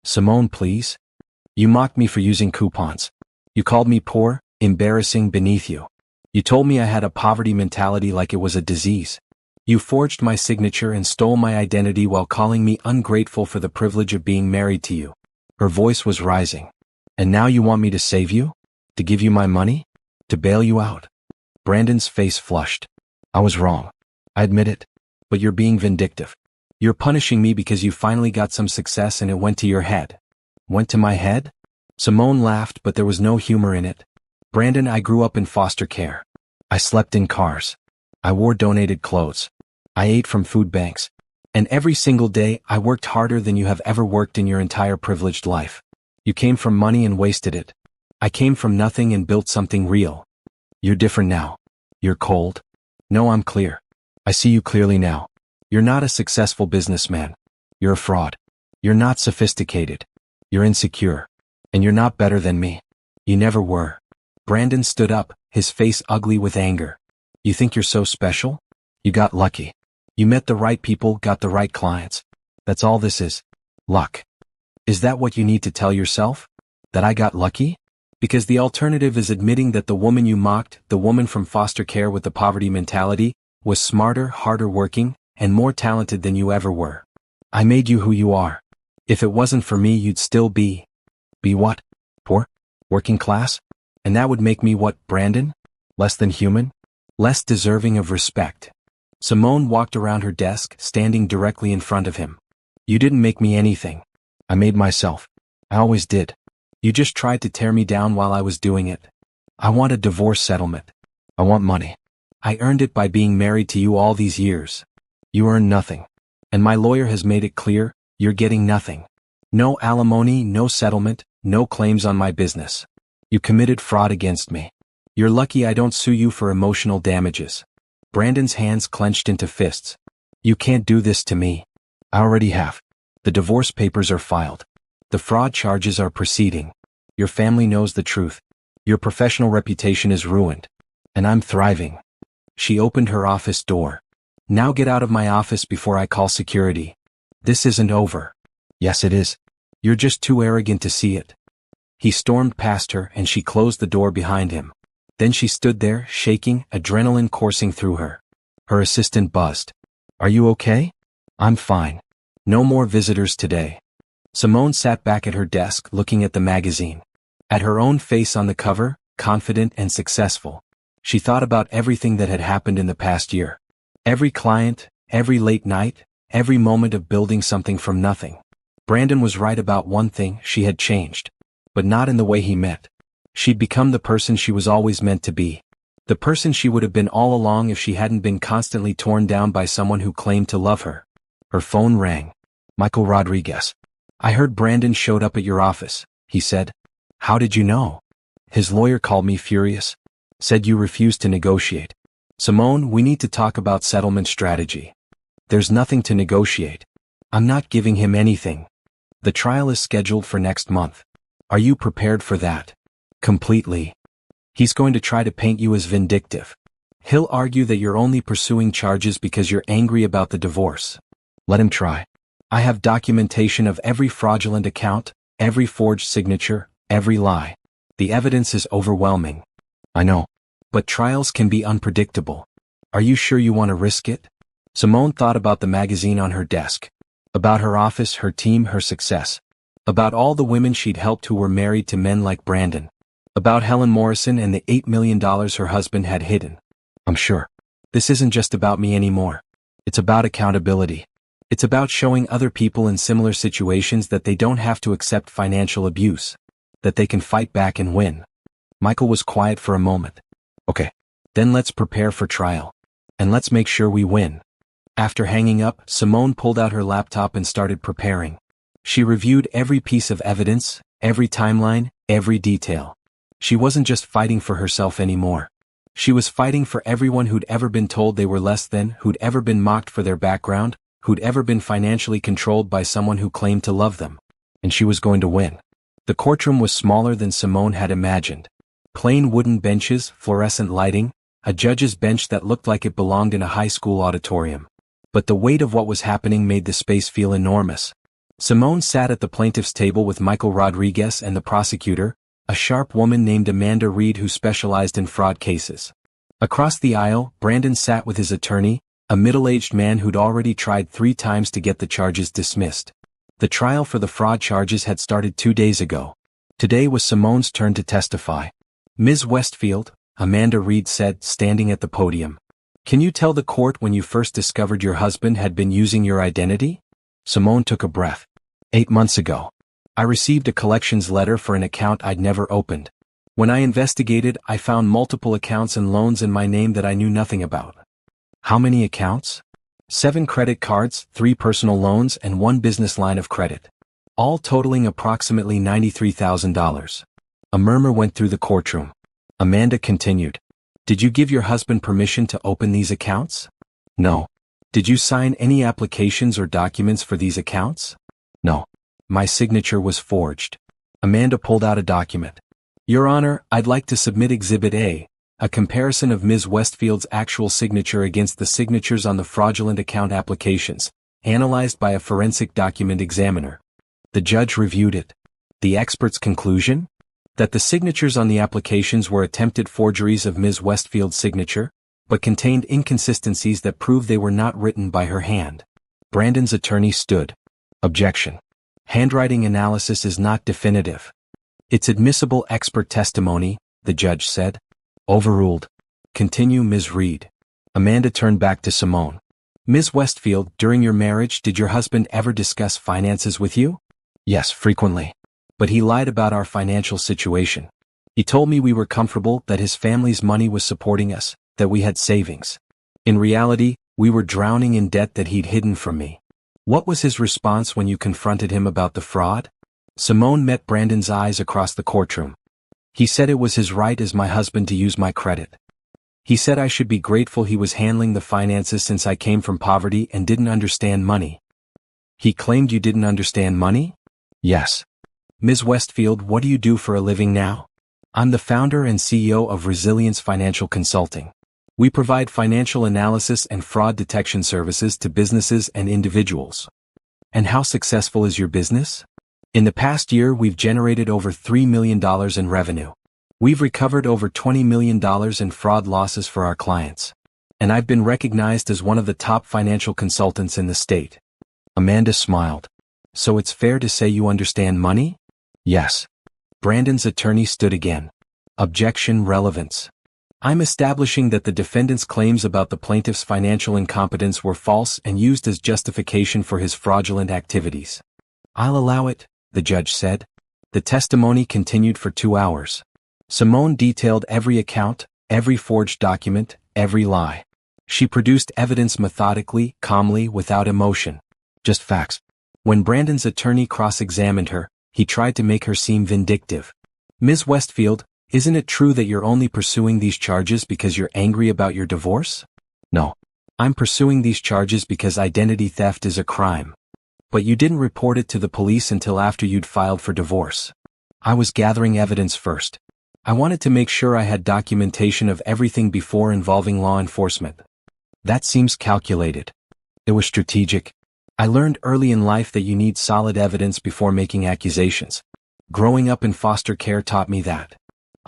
"Simone, please. You mocked me for using coupons. You called me poor, embarrassing, beneath you. You told me I had a poverty mentality like it was a disease. You forged my signature and stole my identity while calling me ungrateful for the privilege of being married to you." Her voice was rising. "And now you want me to save you? To give you my money? To bail you out?" Brandon's face flushed. "I was wrong. I admit it. But you're being vindictive. You're punishing me because you finally got some success and it went to your head." "Went to my head?" Simone laughed, but there was no humor in it. "Brandon, I grew up in foster care. I slept in cars. I wore donated clothes. I ate from food banks. And every single day I worked harder than you have ever worked in your entire privileged life. You came from money and wasted it. I came from nothing and built something real. You're different now. You're cold. No, I'm clear. I see you clearly now. You're not a successful businessman. You're a fraud. You're not sophisticated. You're insecure. And you're not better than me. You never were." Brandon stood up, his face ugly with anger. "You think you're so special? You got lucky. You met the right people, got the right clients. That's all this is. Luck. Is that what you need to tell yourself? That I got lucky? Because the alternative is admitting that the woman you mocked, the woman from foster care with the poverty mentality, was smarter, harder working, and more talented than you ever were. I made you who you are. If it wasn't for me, you'd still be what? Poor? Working class? And that would make me what, Brandon? Less than human? Less deserving of respect." Simone walked around her desk, standing directly in front of him. "You didn't make me anything. I made myself. I always did. You just tried to tear me down while I was doing it. I want a divorce settlement. I want money. I earned it by being married to you all these years. You earned nothing. And my lawyer has made it clear, you're getting nothing. No alimony, no settlement, no claims on my business. You committed fraud against me. You're lucky I don't sue you for emotional damages." Brandon's hands clenched into fists. "You can't do this to me. I already have. The divorce papers are filed. The fraud charges are proceeding. Your family knows the truth. Your professional reputation is ruined. And I'm thriving." She opened her office door. "Now get out of my office before I call security. This isn't over." "Yes, it is. You're just too arrogant to see it." He stormed past her and she closed the door behind him. Then she stood there, shaking, adrenaline coursing through her. Her assistant buzzed. "Are you okay?" "I'm fine. No more visitors today." Simone sat back at her desk looking at the magazine. At her own face on the cover, confident and successful. She thought about everything that had happened in the past year. Every client, every late night, every moment of building something from nothing. Brandon was right about one thing: she had changed. But not in the way he meant. She'd become the person she was always meant to be. The person she would have been all along if she hadn't been constantly torn down by someone who claimed to love her. Her phone rang. Michael Rodriguez. "I heard Brandon showed up at your office," he said. "How did you know?" "His lawyer called me furious. Said you refused to negotiate." "Simone, we need to talk about settlement strategy." "There's nothing to negotiate. I'm not giving him anything. The trial is scheduled for next month. Are you prepared for that?" "Completely. He's going to try to paint you as vindictive. He'll argue that you're only pursuing charges because you're angry about the divorce." "Let him try. I have documentation of every fraudulent account, every forged signature, every lie. The evidence is overwhelming." "I know. But trials can be unpredictable. Are you sure you want to risk it?" Simone thought about the magazine on her desk. About her office, her team, her success. About all the women she'd helped who were married to men like Brandon. About Helen Morrison and the $8 million her husband had hidden. "I'm sure. This isn't just about me anymore. It's about accountability. It's about showing other people in similar situations that they don't have to accept financial abuse. That they can fight back and win." Michael was quiet for a moment. "Okay. Then let's prepare for trial. And let's make sure we win." After hanging up, Simone pulled out her laptop and started preparing. She reviewed every piece of evidence, every timeline, every detail. She wasn't just fighting for herself anymore. She was fighting for everyone who'd ever been told they were less than, who'd ever been mocked for their background, who'd ever been financially controlled by someone who claimed to love them. And she was going to win. The courtroom was smaller than Simone had imagined. Plain wooden benches, fluorescent lighting, a judge's bench that looked like it belonged in a high school auditorium. But the weight of what was happening made the space feel enormous. Simone sat at the plaintiff's table with Michael Rodriguez and the prosecutor, a sharp woman named Amanda Reed who specialized in fraud cases. Across the aisle, Brandon sat with his attorney, a middle-aged man who'd already tried 3 times to get the charges dismissed. The trial for the fraud charges had started 2 days ago. Today was Simone's turn to testify. "Ms. Westfield," Amanda Reed said, standing at the podium. "Can you tell the court when you first discovered your husband had been using your identity?" Simone took a breath. 8 months ago. I received a collections letter for an account I'd never opened. When I investigated, I found multiple accounts and loans in my name that I knew nothing about." "How many accounts?" 7 credit cards, 3 personal loans, and 1 business line of credit. All totaling approximately $93,000. A murmur went through the courtroom. Amanda continued. "Did you give your husband permission to open these accounts?" "No." "Did you sign any applications or documents for these accounts?" "No. My signature was forged." Amanda pulled out a document. "Your Honor, I'd like to submit Exhibit A, a comparison of Ms. Westfield's actual signature against the signatures on the fraudulent account applications, analyzed by a forensic document examiner." The judge reviewed it. The expert's conclusion? That the signatures on the applications were attempted forgeries of Ms. Westfield's signature, but contained inconsistencies that proved they were not written by her hand. Brandon's attorney stood. "Objection. Handwriting analysis is not definitive. It's admissible expert testimony," the judge said. "Overruled. Continue, Ms. Reed." Amanda turned back to Simone. "Ms. Westfield, during your marriage did your husband ever discuss finances with you?" "Yes, frequently. But he lied about our financial situation. He told me we were comfortable, that his family's money was supporting us, that we had savings. In reality, we were drowning in debt that he'd hidden from me." "What was his response when you confronted him about the fraud?" Simone met Brandon's eyes across the courtroom. "He said it was his right as my husband to use my credit. He said I should be grateful he was handling the finances since I came from poverty and didn't understand money." "He claimed you didn't understand money?" "Yes." "Ms. Westfield, what do you do for a living now?" "I'm the founder and CEO of Resilience Financial Consulting. We provide financial analysis and fraud detection services to businesses and individuals." "And how successful is your business?" "In the past year we've generated over $3 million in revenue. We've recovered over $20 million in fraud losses for our clients. And I've been recognized as one of the top financial consultants in the state." Amanda smiled. So it's fair to say you understand money? Yes. Brandon's attorney stood again. Objection relevance. I'm establishing that the defendant's claims about the plaintiff's financial incompetence were false and used as justification for his fraudulent activities. I'll allow it, the judge said. The testimony continued for 2 hours. Simone detailed every account, every forged document, every lie. She produced evidence methodically, calmly, without emotion. Just facts. When Brandon's attorney cross-examined her, he tried to make her seem vindictive. Ms. Westfield, isn't it true that you're only pursuing these charges because you're angry about your divorce? No. I'm pursuing these charges because identity theft is a crime. But you didn't report it to the police until after you'd filed for divorce. I was gathering evidence first. I wanted to make sure I had documentation of everything before involving law enforcement. That seems calculated. It was strategic. I learned early in life that you need solid evidence before making accusations. Growing up in foster care taught me that.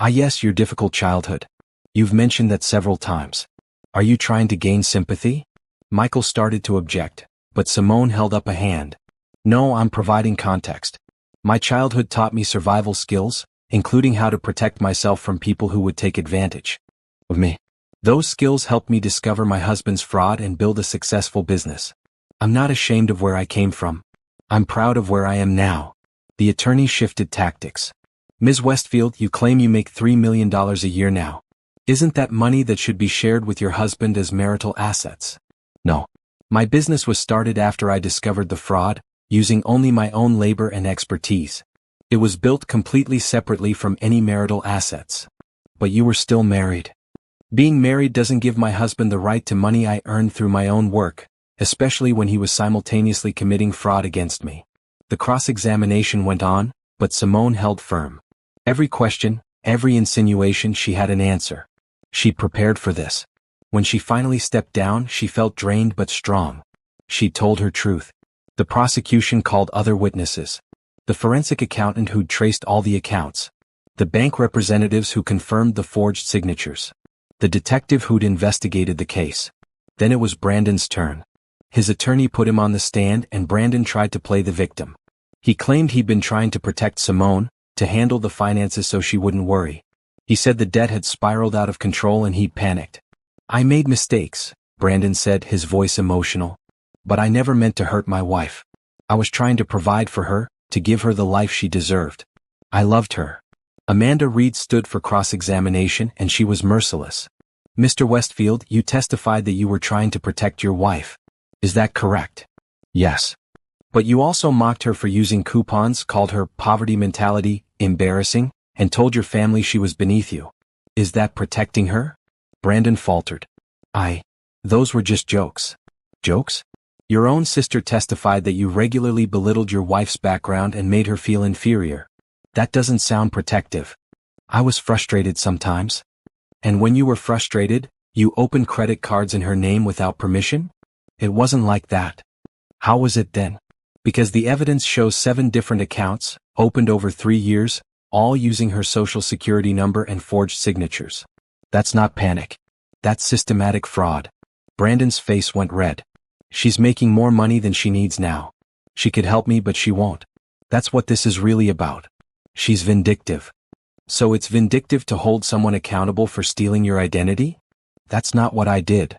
Yes, your difficult childhood. You've mentioned that several times. Are you trying to gain sympathy? Michael started to object, but Simone held up a hand. No, I'm providing context. My childhood taught me survival skills, including how to protect myself from people who would take advantage of me. Those skills helped me discover my husband's fraud and build a successful business. I'm not ashamed of where I came from. I'm proud of where I am now. The attorney shifted tactics. Ms. Westfield, you claim you make $3 million a year now. Isn't that money that should be shared with your husband as marital assets? No. My business was started after I discovered the fraud, using only my own labor and expertise. It was built completely separately from any marital assets. But you were still married. Being married doesn't give my husband the right to money I earned through my own work, especially when he was simultaneously committing fraud against me. The cross-examination went on, but Simone held firm. Every question, every insinuation, she had an answer. She'd prepared for this. When she finally stepped down, she felt drained but strong. She'd told her truth. The prosecution called other witnesses. The forensic accountant who'd traced all the accounts. The bank representatives who confirmed the forged signatures. The detective who'd investigated the case. Then it was Brandon's turn. His attorney put him on the stand and Brandon tried to play the victim. He claimed he'd been trying to protect Simone, to handle the finances so she wouldn't worry. He said the debt had spiraled out of control and he'd panicked. I made mistakes, Brandon said, his voice emotional. But I never meant to hurt my wife. I was trying to provide for her, to give her the life she deserved. I loved her. Amanda Reed stood for cross-examination and she was merciless. Mr. Westfield, you testified that you were trying to protect your wife. Is that correct? Yes. But you also mocked her for using coupons, called her poverty mentality embarrassing, and told your family she was beneath you. Is that protecting her? Brandon faltered. Those were just jokes. Jokes? Your own sister testified that you regularly belittled your wife's background and made her feel inferior. That doesn't sound protective. I was frustrated sometimes. And when you were frustrated, you opened credit cards in her name without permission? It wasn't like that. How was it then? Because the evidence shows 7 different accounts, opened over 3 years, all using her social security number and forged signatures. That's not panic. That's systematic fraud. Brandon's face went red. She's making more money than she needs now. She could help me but she won't. That's what this is really about. She's vindictive. So it's vindictive to hold someone accountable for stealing your identity? That's not what I did.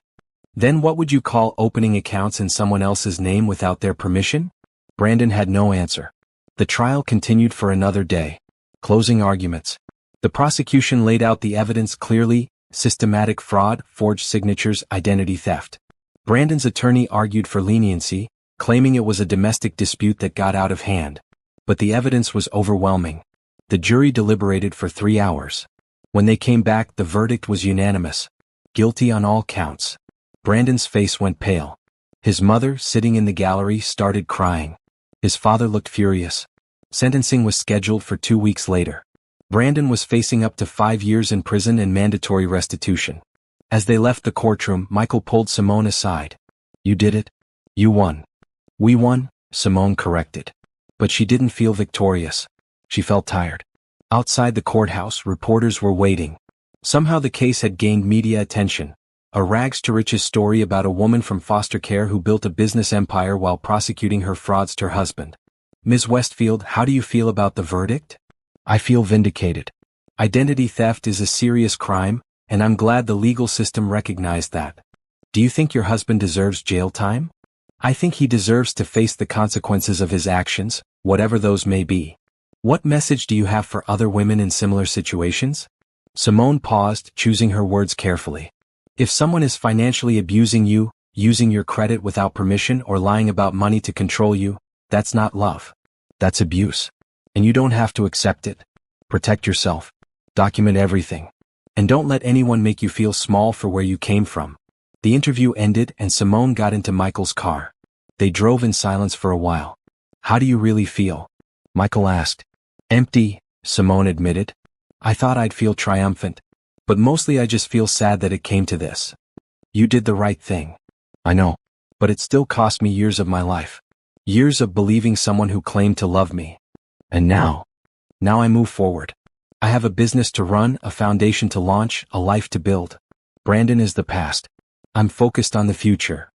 Then what would you call opening accounts in someone else's name without their permission? Brandon had no answer. The trial continued for another day. Closing arguments. The prosecution laid out the evidence clearly: systematic fraud, forged signatures, identity theft. Brandon's attorney argued for leniency, claiming it was a domestic dispute that got out of hand. But the evidence was overwhelming. The jury deliberated for 3 hours. When they came back, the verdict was unanimous. Guilty on all counts. Brandon's face went pale. His mother, sitting in the gallery, started crying. His father looked furious. Sentencing was scheduled for 2 weeks later. Brandon was facing up to 5 years in prison and mandatory restitution. As they left the courtroom, Michael pulled Simone aside. You did it. You won. We won, Simone corrected. But she didn't feel victorious. She felt tired. Outside the courthouse, reporters were waiting. Somehow the case had gained media attention. A rags-to-riches story about a woman from foster care who built a business empire while prosecuting her fraudster husband. Ms. Westfield, how do you feel about the verdict? I feel vindicated. Identity theft is a serious crime, and I'm glad the legal system recognized that. Do you think your husband deserves jail time? I think he deserves to face the consequences of his actions, whatever those may be. What message do you have for other women in similar situations? Simone paused, choosing her words carefully. If someone is financially abusing you, using your credit without permission or lying about money to control you, that's not love. That's abuse. And you don't have to accept it. Protect yourself. Document everything. And don't let anyone make you feel small for where you came from. The interview ended and Simone got into Michael's car. They drove in silence for a while. How do you really feel? Michael asked. Empty, Simone admitted. I thought I'd feel triumphant. But mostly I just feel sad that it came to this. You did the right thing. I know. But it still cost me years of my life. Years of believing someone who claimed to love me. And now I move forward. I have a business to run, a foundation to launch, a life to build. Brandon is the past. I'm focused on the future.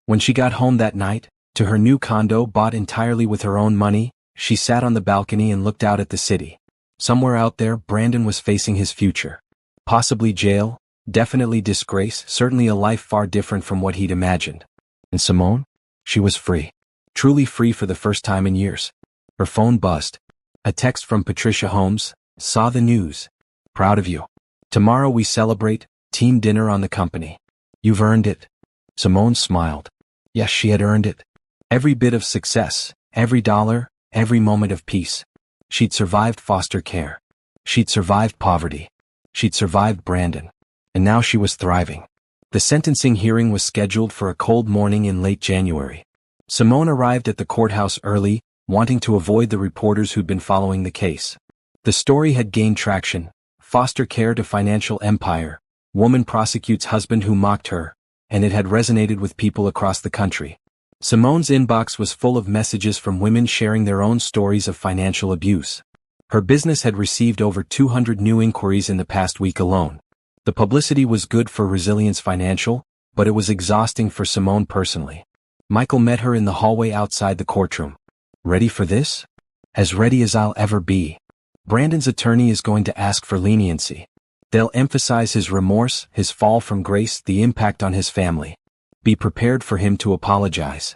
When she got home that night, to her new condo bought entirely with her own money, she sat on the balcony and looked out at the city. Somewhere out there, Brandon was facing his future. Possibly jail, definitely disgrace, certainly a life far different from what he'd imagined. And Simone? She was free. Truly free for the first time in years. Her phone buzzed. A text from Patricia Holmes. Saw the news. Proud of you. Tomorrow we celebrate, team dinner on the company. You've earned it. Simone smiled. Yes, she had earned it. Every bit of success, every dollar, every moment of peace. She'd survived foster care. She'd survived poverty. She'd survived Brandon. And now she was thriving. The sentencing hearing was scheduled for a cold morning in late January. Simone arrived at the courthouse early, wanting to avoid the reporters who'd been following the case. The story had gained traction. Foster care to financial empire. Woman prosecutes husband who mocked her. And it had resonated with people across the country. Simone's inbox was full of messages from women sharing their own stories of financial abuse. Her business had received over 200 new inquiries in the past week alone. The publicity was good for Resilience Financial, but it was exhausting for Simone personally. Michael met her in the hallway outside the courtroom. Ready for this? As ready as I'll ever be. Brandon's attorney is going to ask for leniency. They'll emphasize his remorse, his fall from grace, the impact on his family. Be prepared for him to apologize.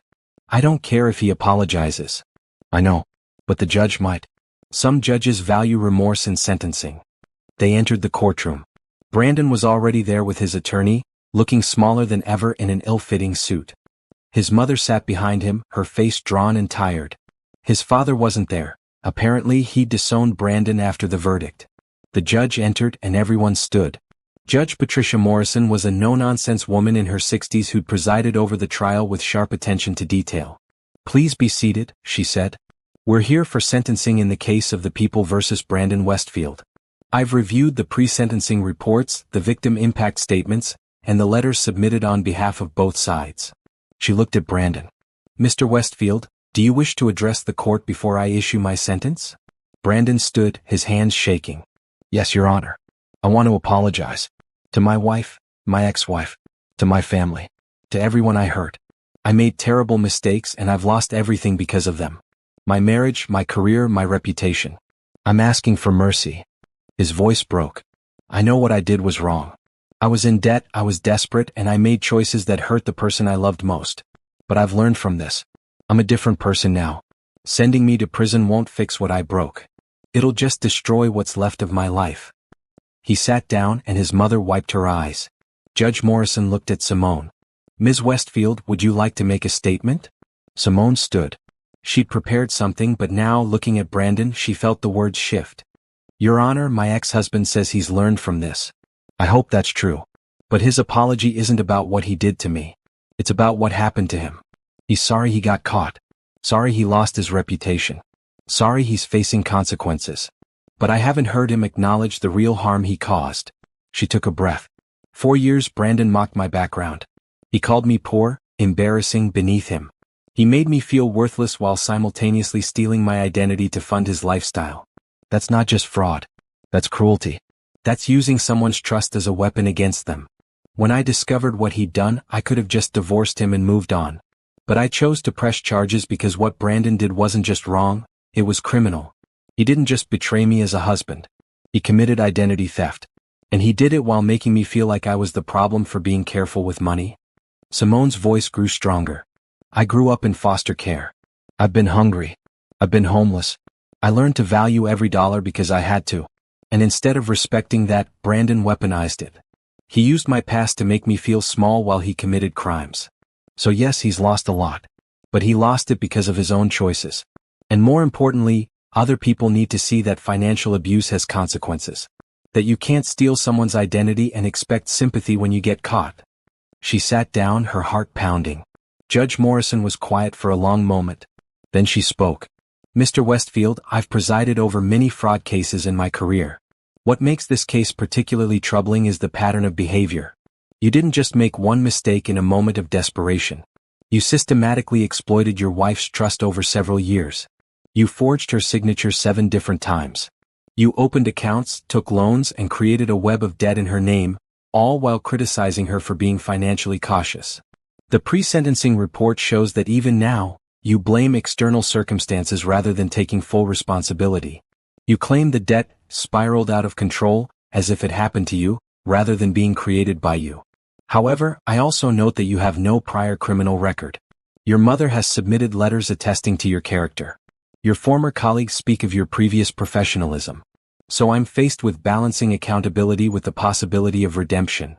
I don't care if he apologizes. I know. But the judge might. Some judges value remorse in sentencing. They entered the courtroom. Brandon was already there with his attorney, looking smaller than ever in an ill-fitting suit. His mother sat behind him, her face drawn and tired. His father wasn't there. Apparently he'd disowned Brandon after the verdict. The judge entered and everyone stood. Judge Patricia Morrison was a no-nonsense woman in her 60s who'd presided over the trial with sharp attention to detail. Please be seated, she said. We're here for sentencing in the case of the People versus Brandon Westfield. I've reviewed the pre-sentencing reports, the victim impact statements, and the letters submitted on behalf of both sides. She looked at Brandon. Mr. Westfield, do you wish to address the court before I issue my sentence? Brandon stood, his hands shaking. Yes, Your Honor. I want to apologize. To my wife, my ex-wife, to my family, to everyone I hurt. I made terrible mistakes and I've lost everything because of them. My marriage, my career, my reputation. I'm asking for mercy. His voice broke. I know what I did was wrong. I was in debt, I was desperate, and I made choices that hurt the person I loved most. But I've learned from this. I'm a different person now. Sending me to prison won't fix what I broke. It'll just destroy what's left of my life. He sat down and his mother wiped her eyes. Judge Morrison looked at Simone. Ms. Westfield, would you like to make a statement? Simone stood. She'd prepared something, but now, looking at Brandon, she felt the words shift. Your Honor, my ex-husband says he's learned from this. I hope that's true. But his apology isn't about what he did to me. It's about what happened to him. He's sorry he got caught. Sorry he lost his reputation. Sorry he's facing consequences. But I haven't heard him acknowledge the real harm he caused. She took a breath. 4 years Brandon mocked my background. He called me poor, embarrassing, beneath him. He made me feel worthless while simultaneously stealing my identity to fund his lifestyle. That's not just fraud. That's cruelty. That's using someone's trust as a weapon against them. When I discovered what he'd done, I could have just divorced him and moved on. But I chose to press charges because what Brandon did wasn't just wrong, it was criminal. He didn't just betray me as a husband. He committed identity theft. And he did it while making me feel like I was the problem for being careful with money. Simone's voice grew stronger. I grew up in foster care. I've been hungry. I've been homeless. I learned to value every dollar because I had to. And instead of respecting that, Brandon weaponized it. He used my past to make me feel small while he committed crimes. So yes, he's lost a lot. But he lost it because of his own choices. And more importantly, other people need to see that financial abuse has consequences. That you can't steal someone's identity and expect sympathy when you get caught. She sat down, her heart pounding. Judge Morrison was quiet for a long moment. Then she spoke. Mr. Westfield, I've presided over many fraud cases in my career. What makes this case particularly troubling is the pattern of behavior. You didn't just make one mistake in a moment of desperation. You systematically exploited your wife's trust over several years. You forged her signature 7 different times. You opened accounts, took loans, and created a web of debt in her name, all while criticizing her for being financially cautious. The pre-sentencing report shows that even now, you blame external circumstances rather than taking full responsibility. You claim the debt spiraled out of control, as if it happened to you, rather than being created by you. However, I also note that you have no prior criminal record. Your mother has submitted letters attesting to your character. Your former colleagues speak of your previous professionalism. So I'm faced with balancing accountability with the possibility of redemption.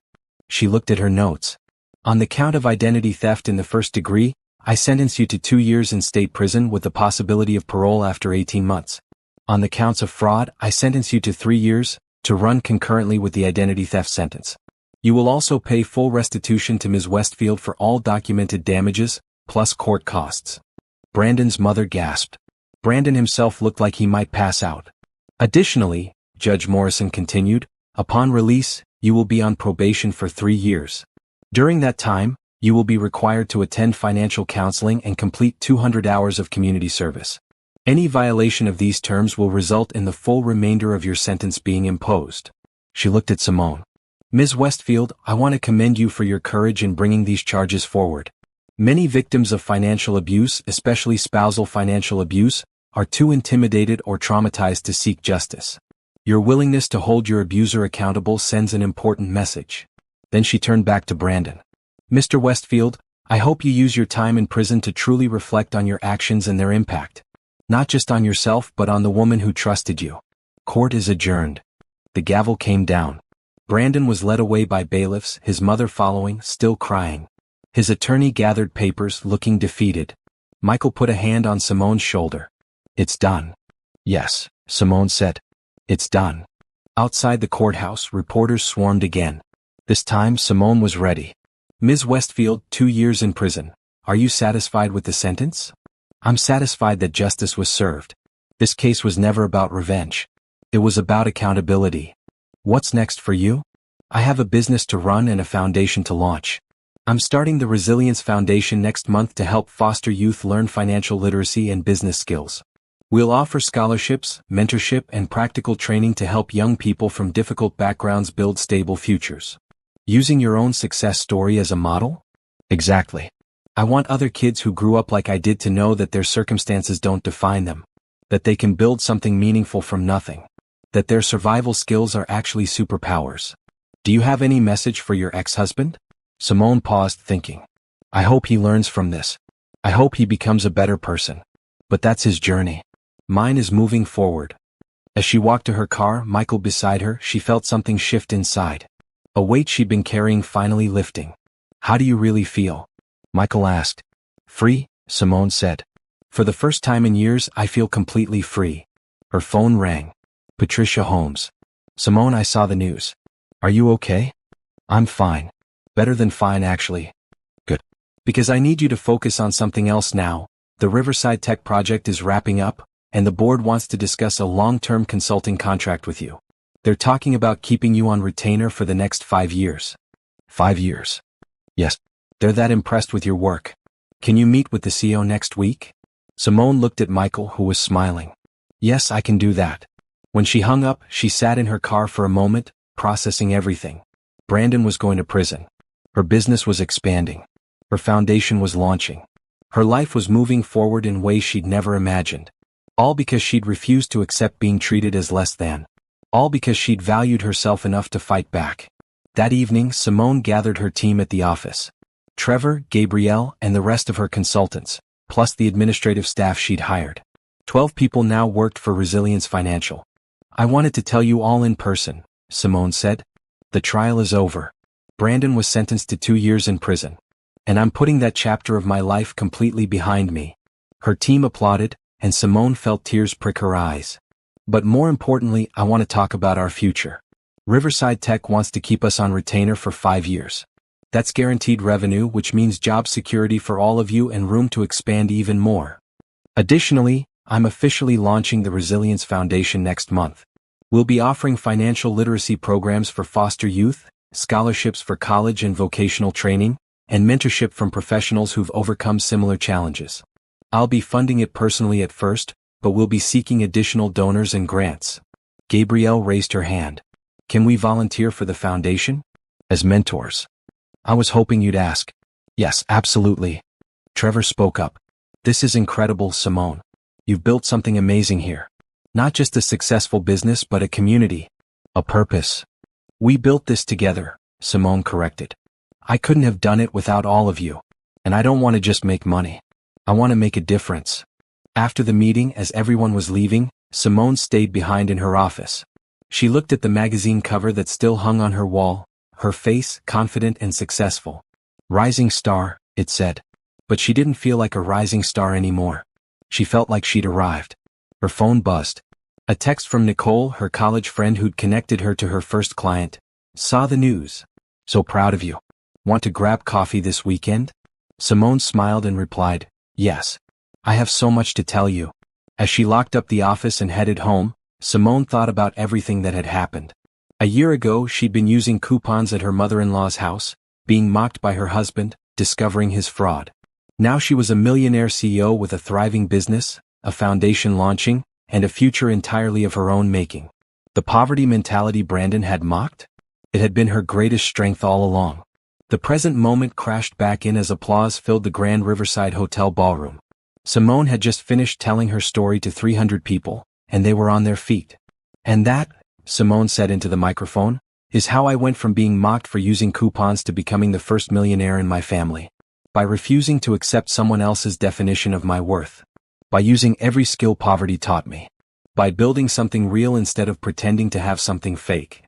She looked at her notes. On the count of identity theft in the first degree, I sentence you to 2 years in state prison with the possibility of parole after 18 months. On the counts of fraud, I sentence you to 3 years, to run concurrently with the identity theft sentence. You will also pay full restitution to Ms. Westfield for all documented damages, plus court costs. Brandon's mother gasped. Brandon himself looked like he might pass out. Additionally, Judge Morrison continued, upon release, you will be on probation for 3 years. During that time, you will be required to attend financial counseling and complete 200 hours of community service. Any violation of these terms will result in the full remainder of your sentence being imposed. She looked at Simone. Ms. Westfield, I want to commend you for your courage in bringing these charges forward. Many victims of financial abuse, especially spousal financial abuse, are too intimidated or traumatized to seek justice. Your willingness to hold your abuser accountable sends an important message. Then she turned back to Brandon. Mr. Westfield, I hope you use your time in prison to truly reflect on your actions and their impact. Not just on yourself but on the woman who trusted you. Court is adjourned. The gavel came down. Brandon was led away by bailiffs, his mother following, still crying. His attorney gathered papers, looking defeated. Michael put a hand on Simone's shoulder. It's done. Yes, Simone said. It's done. Outside the courthouse, reporters swarmed again. This time, Simone was ready. Ms. Westfield, 2 years in prison. Are you satisfied with the sentence? I'm satisfied that justice was served. This case was never about revenge. It was about accountability. What's next for you? I have a business to run and a foundation to launch. I'm starting the Resilience Foundation next month to help foster youth learn financial literacy and business skills. We'll offer scholarships, mentorship, and practical training to help young people from difficult backgrounds build stable futures. Using your own success story as a model? Exactly. I want other kids who grew up like I did to know that their circumstances don't define them. That they can build something meaningful from nothing. That their survival skills are actually superpowers. Do you have any message for your ex-husband? Simone paused, thinking. I hope he learns from this. I hope he becomes a better person. But that's his journey. Mine is moving forward. As she walked to her car, Michael beside her, she felt something shift inside. A weight she'd been carrying finally lifting. How do you really feel? Michael asked. Free, Simone said. For the first time in years, I feel completely free. Her phone rang. Patricia Holmes. Simone, I saw the news. Are you okay? I'm fine. Better than fine, actually. Good. Because I need you to focus on something else now. The Riverside Tech project is wrapping up, and the board wants to discuss a long-term consulting contract with you. They're talking about keeping you on retainer for the next 5 years. 5 years? Yes. They're that impressed with your work. Can you meet with the CEO next week? Simone looked at Michael, who was smiling. Yes, I can do that. When she hung up, she sat in her car for a moment, processing everything. Brandon was going to prison. Her business was expanding. Her foundation was launching. Her life was moving forward in ways she'd never imagined. All because she'd refused to accept being treated as less than. All because she'd valued herself enough to fight back. That evening, Simone gathered her team at the office. Trevor, Gabrielle, and the rest of her consultants, plus the administrative staff she'd hired. 12 people now worked for Resilience Financial. "I wanted to tell you all in person," Simone said. "The trial is over. Brandon was sentenced to 2 years in prison. And I'm putting that chapter of my life completely behind me." Her team applauded, and Simone felt tears prick her eyes. "But more importantly, I want to talk about our future. Riverside Tech wants to keep us on retainer for 5 years. That's guaranteed revenue, which means job security for all of you and room to expand even more. Additionally, I'm officially launching the Resilience Foundation next month. We'll be offering financial literacy programs for foster youth, scholarships for college and vocational training, and mentorship from professionals who've overcome similar challenges. I'll be funding it personally at first, but we'll be seeking additional donors and grants." Gabrielle raised her hand. "Can we volunteer for the foundation? As mentors?" "I was hoping you'd ask." "Yes, absolutely." Trevor spoke up. "This is incredible, Simone. You've built something amazing here. Not just a successful business but a community. A purpose." "We built this together," Simone corrected. "I couldn't have done it without all of you. And I don't want to just make money. I want to make a difference." After the meeting, as everyone was leaving, Simone stayed behind in her office. She looked at the magazine cover that still hung on her wall, her face confident and successful. "Rising star," it said. But she didn't feel like a rising star anymore. She felt like she'd arrived. Her phone buzzed. A text from Nicole, her college friend who'd connected her to her first client. "Saw the news. So proud of you. Want to grab coffee this weekend?" Simone smiled and replied, "Yes. I have so much to tell you." As she locked up the office and headed home, Simone thought about everything that had happened. A year ago, she'd been using coupons at her mother-in-law's house, being mocked by her husband, discovering his fraud. Now she was a millionaire CEO with a thriving business, a foundation launching, and a future entirely of her own making. The poverty mentality Brandon had mocked? It had been her greatest strength all along. The present moment crashed back in as applause filled the Grand Riverside Hotel ballroom. Simone had just finished telling her story to 300 people, and they were on their feet. "And that," Simone said into the microphone, "is how I went from being mocked for using coupons to becoming the first millionaire in my family. By refusing to accept someone else's definition of my worth. By using every skill poverty taught me. By building something real instead of pretending to have something fake."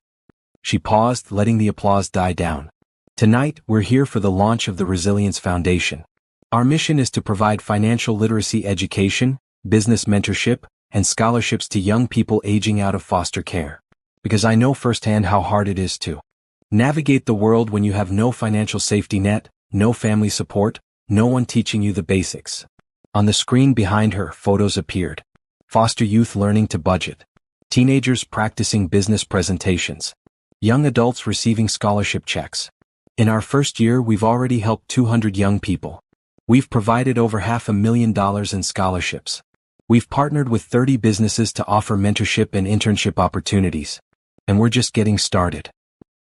She paused, letting the applause die down. "Tonight, we're here for the launch of the Resilience Foundation. Our mission is to provide financial literacy education, business mentorship, and scholarships to young people aging out of foster care. Because I know firsthand how hard it is to navigate the world when you have no financial safety net, no family support, no one teaching you the basics." On the screen behind her, photos appeared. Foster youth learning to budget. Teenagers practicing business presentations. Young adults receiving scholarship checks. "In our first year, we've already helped 200 young people. We've provided over $500,000 in scholarships. We've partnered with 30 businesses to offer mentorship and internship opportunities. And we're just getting started."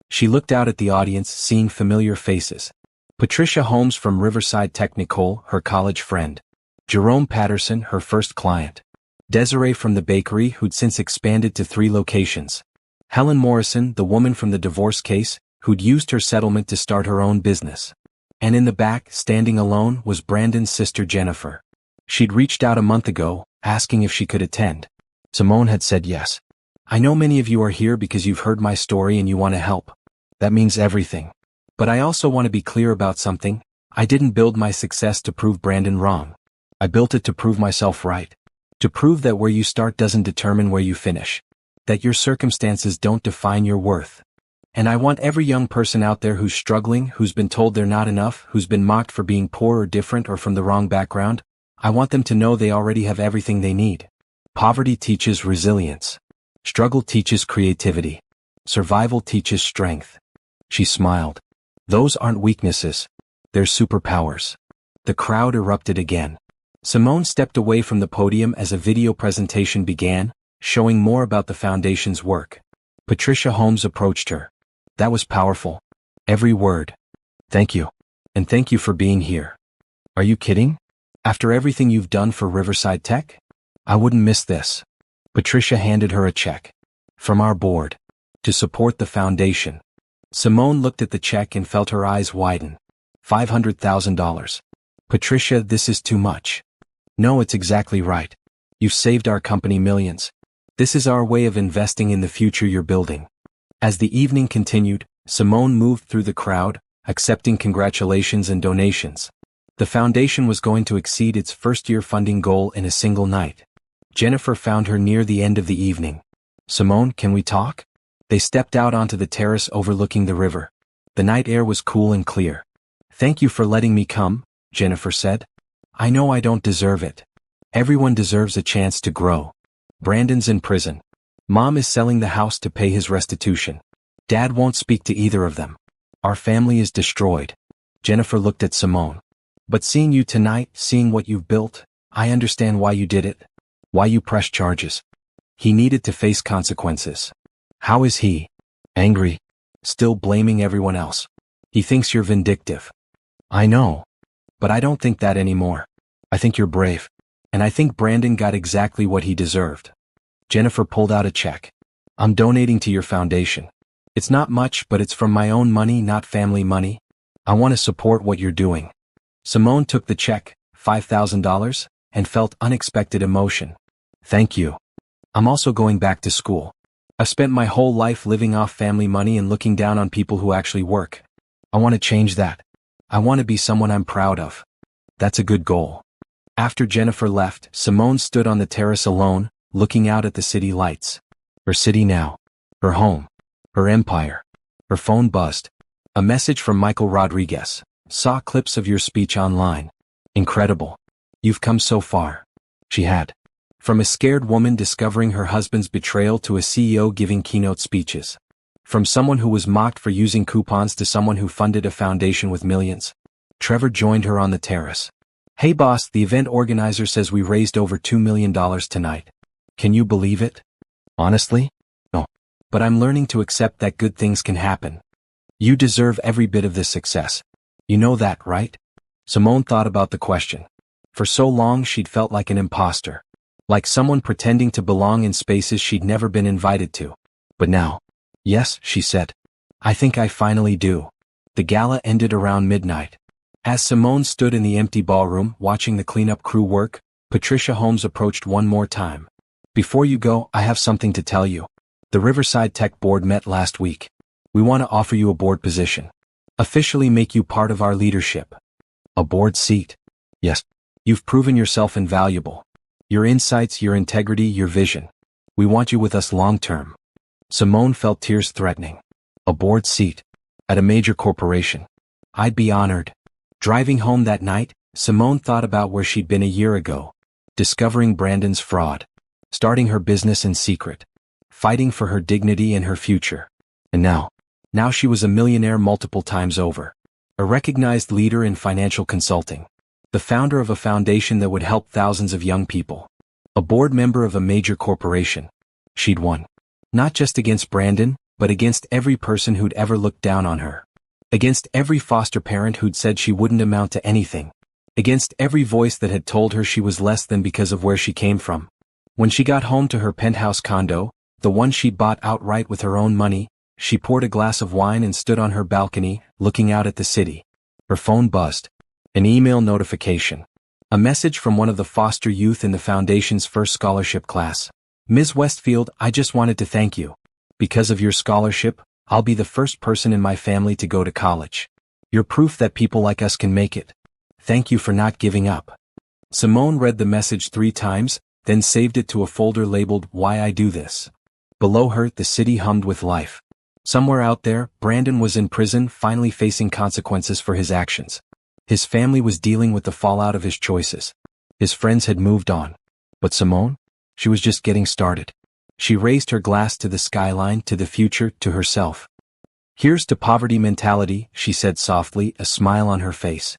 She looked out at the audience, seeing familiar faces. Patricia Holmes from Riverside Tech, Nicole, her college friend. Jerome Patterson, her first client. Desiree from the bakery, who'd since expanded to 3 locations. Helen Morrison, the woman from the divorce case, who'd used her settlement to start her own business. And in the back, standing alone, was Brandon's sister Jennifer. She'd reached out a month ago, asking if she could attend. Simone had said yes. "I know many of you are here because you've heard my story and you want to help. That means everything. But I also want to be clear about something. I didn't build my success to prove Brandon wrong. I built it to prove myself right. To prove that where you start doesn't determine where you finish. That your circumstances don't define your worth. And I want every young person out there who's struggling, who's been told they're not enough, who's been mocked for being poor or different or from the wrong background, I want them to know they already have everything they need. Poverty teaches resilience. Struggle teaches creativity. Survival teaches strength." She smiled. "Those aren't weaknesses. They're superpowers." The crowd erupted again. Simone stepped away from the podium as a video presentation began, showing more about the foundation's work. Patricia Holmes approached her. "That was powerful. Every word. Thank you. And thank you for being here." "Are you kidding?" After everything you've done for Riverside Tech? I wouldn't miss this. Patricia handed her a check. From our board. To support the foundation. Simone looked at the check and felt her eyes widen. $500,000. Patricia, this is too much. No, it's exactly right. You've saved our company millions. This is our way of investing in the future you're building. As the evening continued, Simone moved through the crowd, accepting congratulations and donations. The foundation was going to exceed its first-year funding goal in a single night. Jennifer found her near the end of the evening. Simone, can we talk? They stepped out onto the terrace overlooking the river. The night air was cool and clear. Thank you for letting me come, Jennifer said. I know I don't deserve it. Everyone deserves a chance to grow. Brandon's in prison. Mom is selling the house to pay his restitution. Dad won't speak to either of them. Our family is destroyed. Jennifer looked at Simone. But seeing you tonight, seeing what you've built, I understand why you did it. Why you pressed charges. He needed to face consequences. How is he? Angry. Still blaming everyone else. He thinks you're vindictive. I know. But I don't think that anymore. I think you're brave. And I think Brandon got exactly what he deserved. Jennifer pulled out a check. I'm donating to your foundation. It's not much, but it's from my own money, not family money. I want to support what you're doing. Simone took the check, $5,000, and felt unexpected emotion. Thank you. I'm also going back to school. I've spent my whole life living off family money and looking down on people who actually work. I want to change that. I want to be someone I'm proud of. That's a good goal. After Jennifer left, Simone stood on the terrace alone, looking out at the city lights. Her city now. Her home. Her empire. Her phone buzzed. A message from Michael Rodriguez. Saw clips of your speech online. Incredible. You've come so far. She had. From a scared woman discovering her husband's betrayal to a CEO giving keynote speeches. From someone who was mocked for using coupons to someone who funded a foundation with millions. Trevor joined her on the terrace. Hey boss, the event organizer says we raised over $2 million tonight. Can you believe it? Honestly? No. But I'm learning to accept that good things can happen. You deserve every bit of this success. You know that, right? Simone thought about the question. For so long she'd felt like an imposter. Like someone pretending to belong in spaces she'd never been invited to. But now, yes, she said. I think I finally do. The gala ended around midnight. As Simone stood in the empty ballroom watching the cleanup crew work, Patricia Holmes approached one more time. Before you go, I have something to tell you. The Riverside Tech board met last week. We want to offer you a board position. Officially make you part of our leadership. A board seat. Yes. You've proven yourself invaluable. Your insights, your integrity, your vision. We want you with us long term. Simone felt tears threatening. A board seat. At a major corporation. I'd be honored. Driving home that night, Simone thought about where she'd been a year ago. Discovering Brandon's fraud. Starting her business in secret. Fighting for her dignity and her future. And now she was a millionaire multiple times over. A recognized leader in financial consulting. The founder of a foundation that would help thousands of young people. A board member of a major corporation. She'd won. Not just against Brandon, but against every person who'd ever looked down on her. Against every foster parent who'd said she wouldn't amount to anything. Against every voice that had told her she was less than because of where she came from. When she got home to her penthouse condo, the one she'd bought outright with her own money, she poured a glass of wine and stood on her balcony, looking out at the city. Her phone buzzed. An email notification. A message from one of the foster youth in the foundation's first scholarship class. Ms. Westfield, I just wanted to thank you. Because of your scholarship, I'll be the first person in my family to go to college. You're proof that people like us can make it. Thank you for not giving up. Simone read the message 3 times, then saved it to a folder labeled Why I Do This. Below her, the city hummed with life. Somewhere out there, Brandon was in prison, finally facing consequences for his actions. His family was dealing with the fallout of his choices. His friends had moved on. But Simone? She was just getting started. She raised her glass to the skyline, to the future, to herself. Here's to poverty mentality, she said softly, a smile on her face.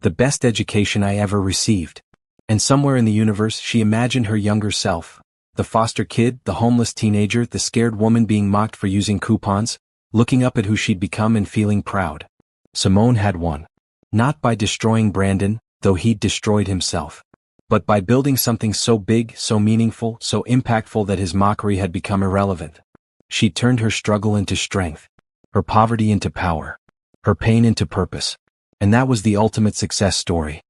The best education I ever received. And somewhere in the universe she imagined her younger self. The foster kid, the homeless teenager, the scared woman being mocked for using coupons, looking up at who she'd become and feeling proud. Simone had won. Not by destroying Brandon, though he'd destroyed himself. But by building something so big, so meaningful, so impactful that his mockery had become irrelevant. She turned her struggle into strength, her poverty into power, her pain into purpose. And that was the ultimate success story.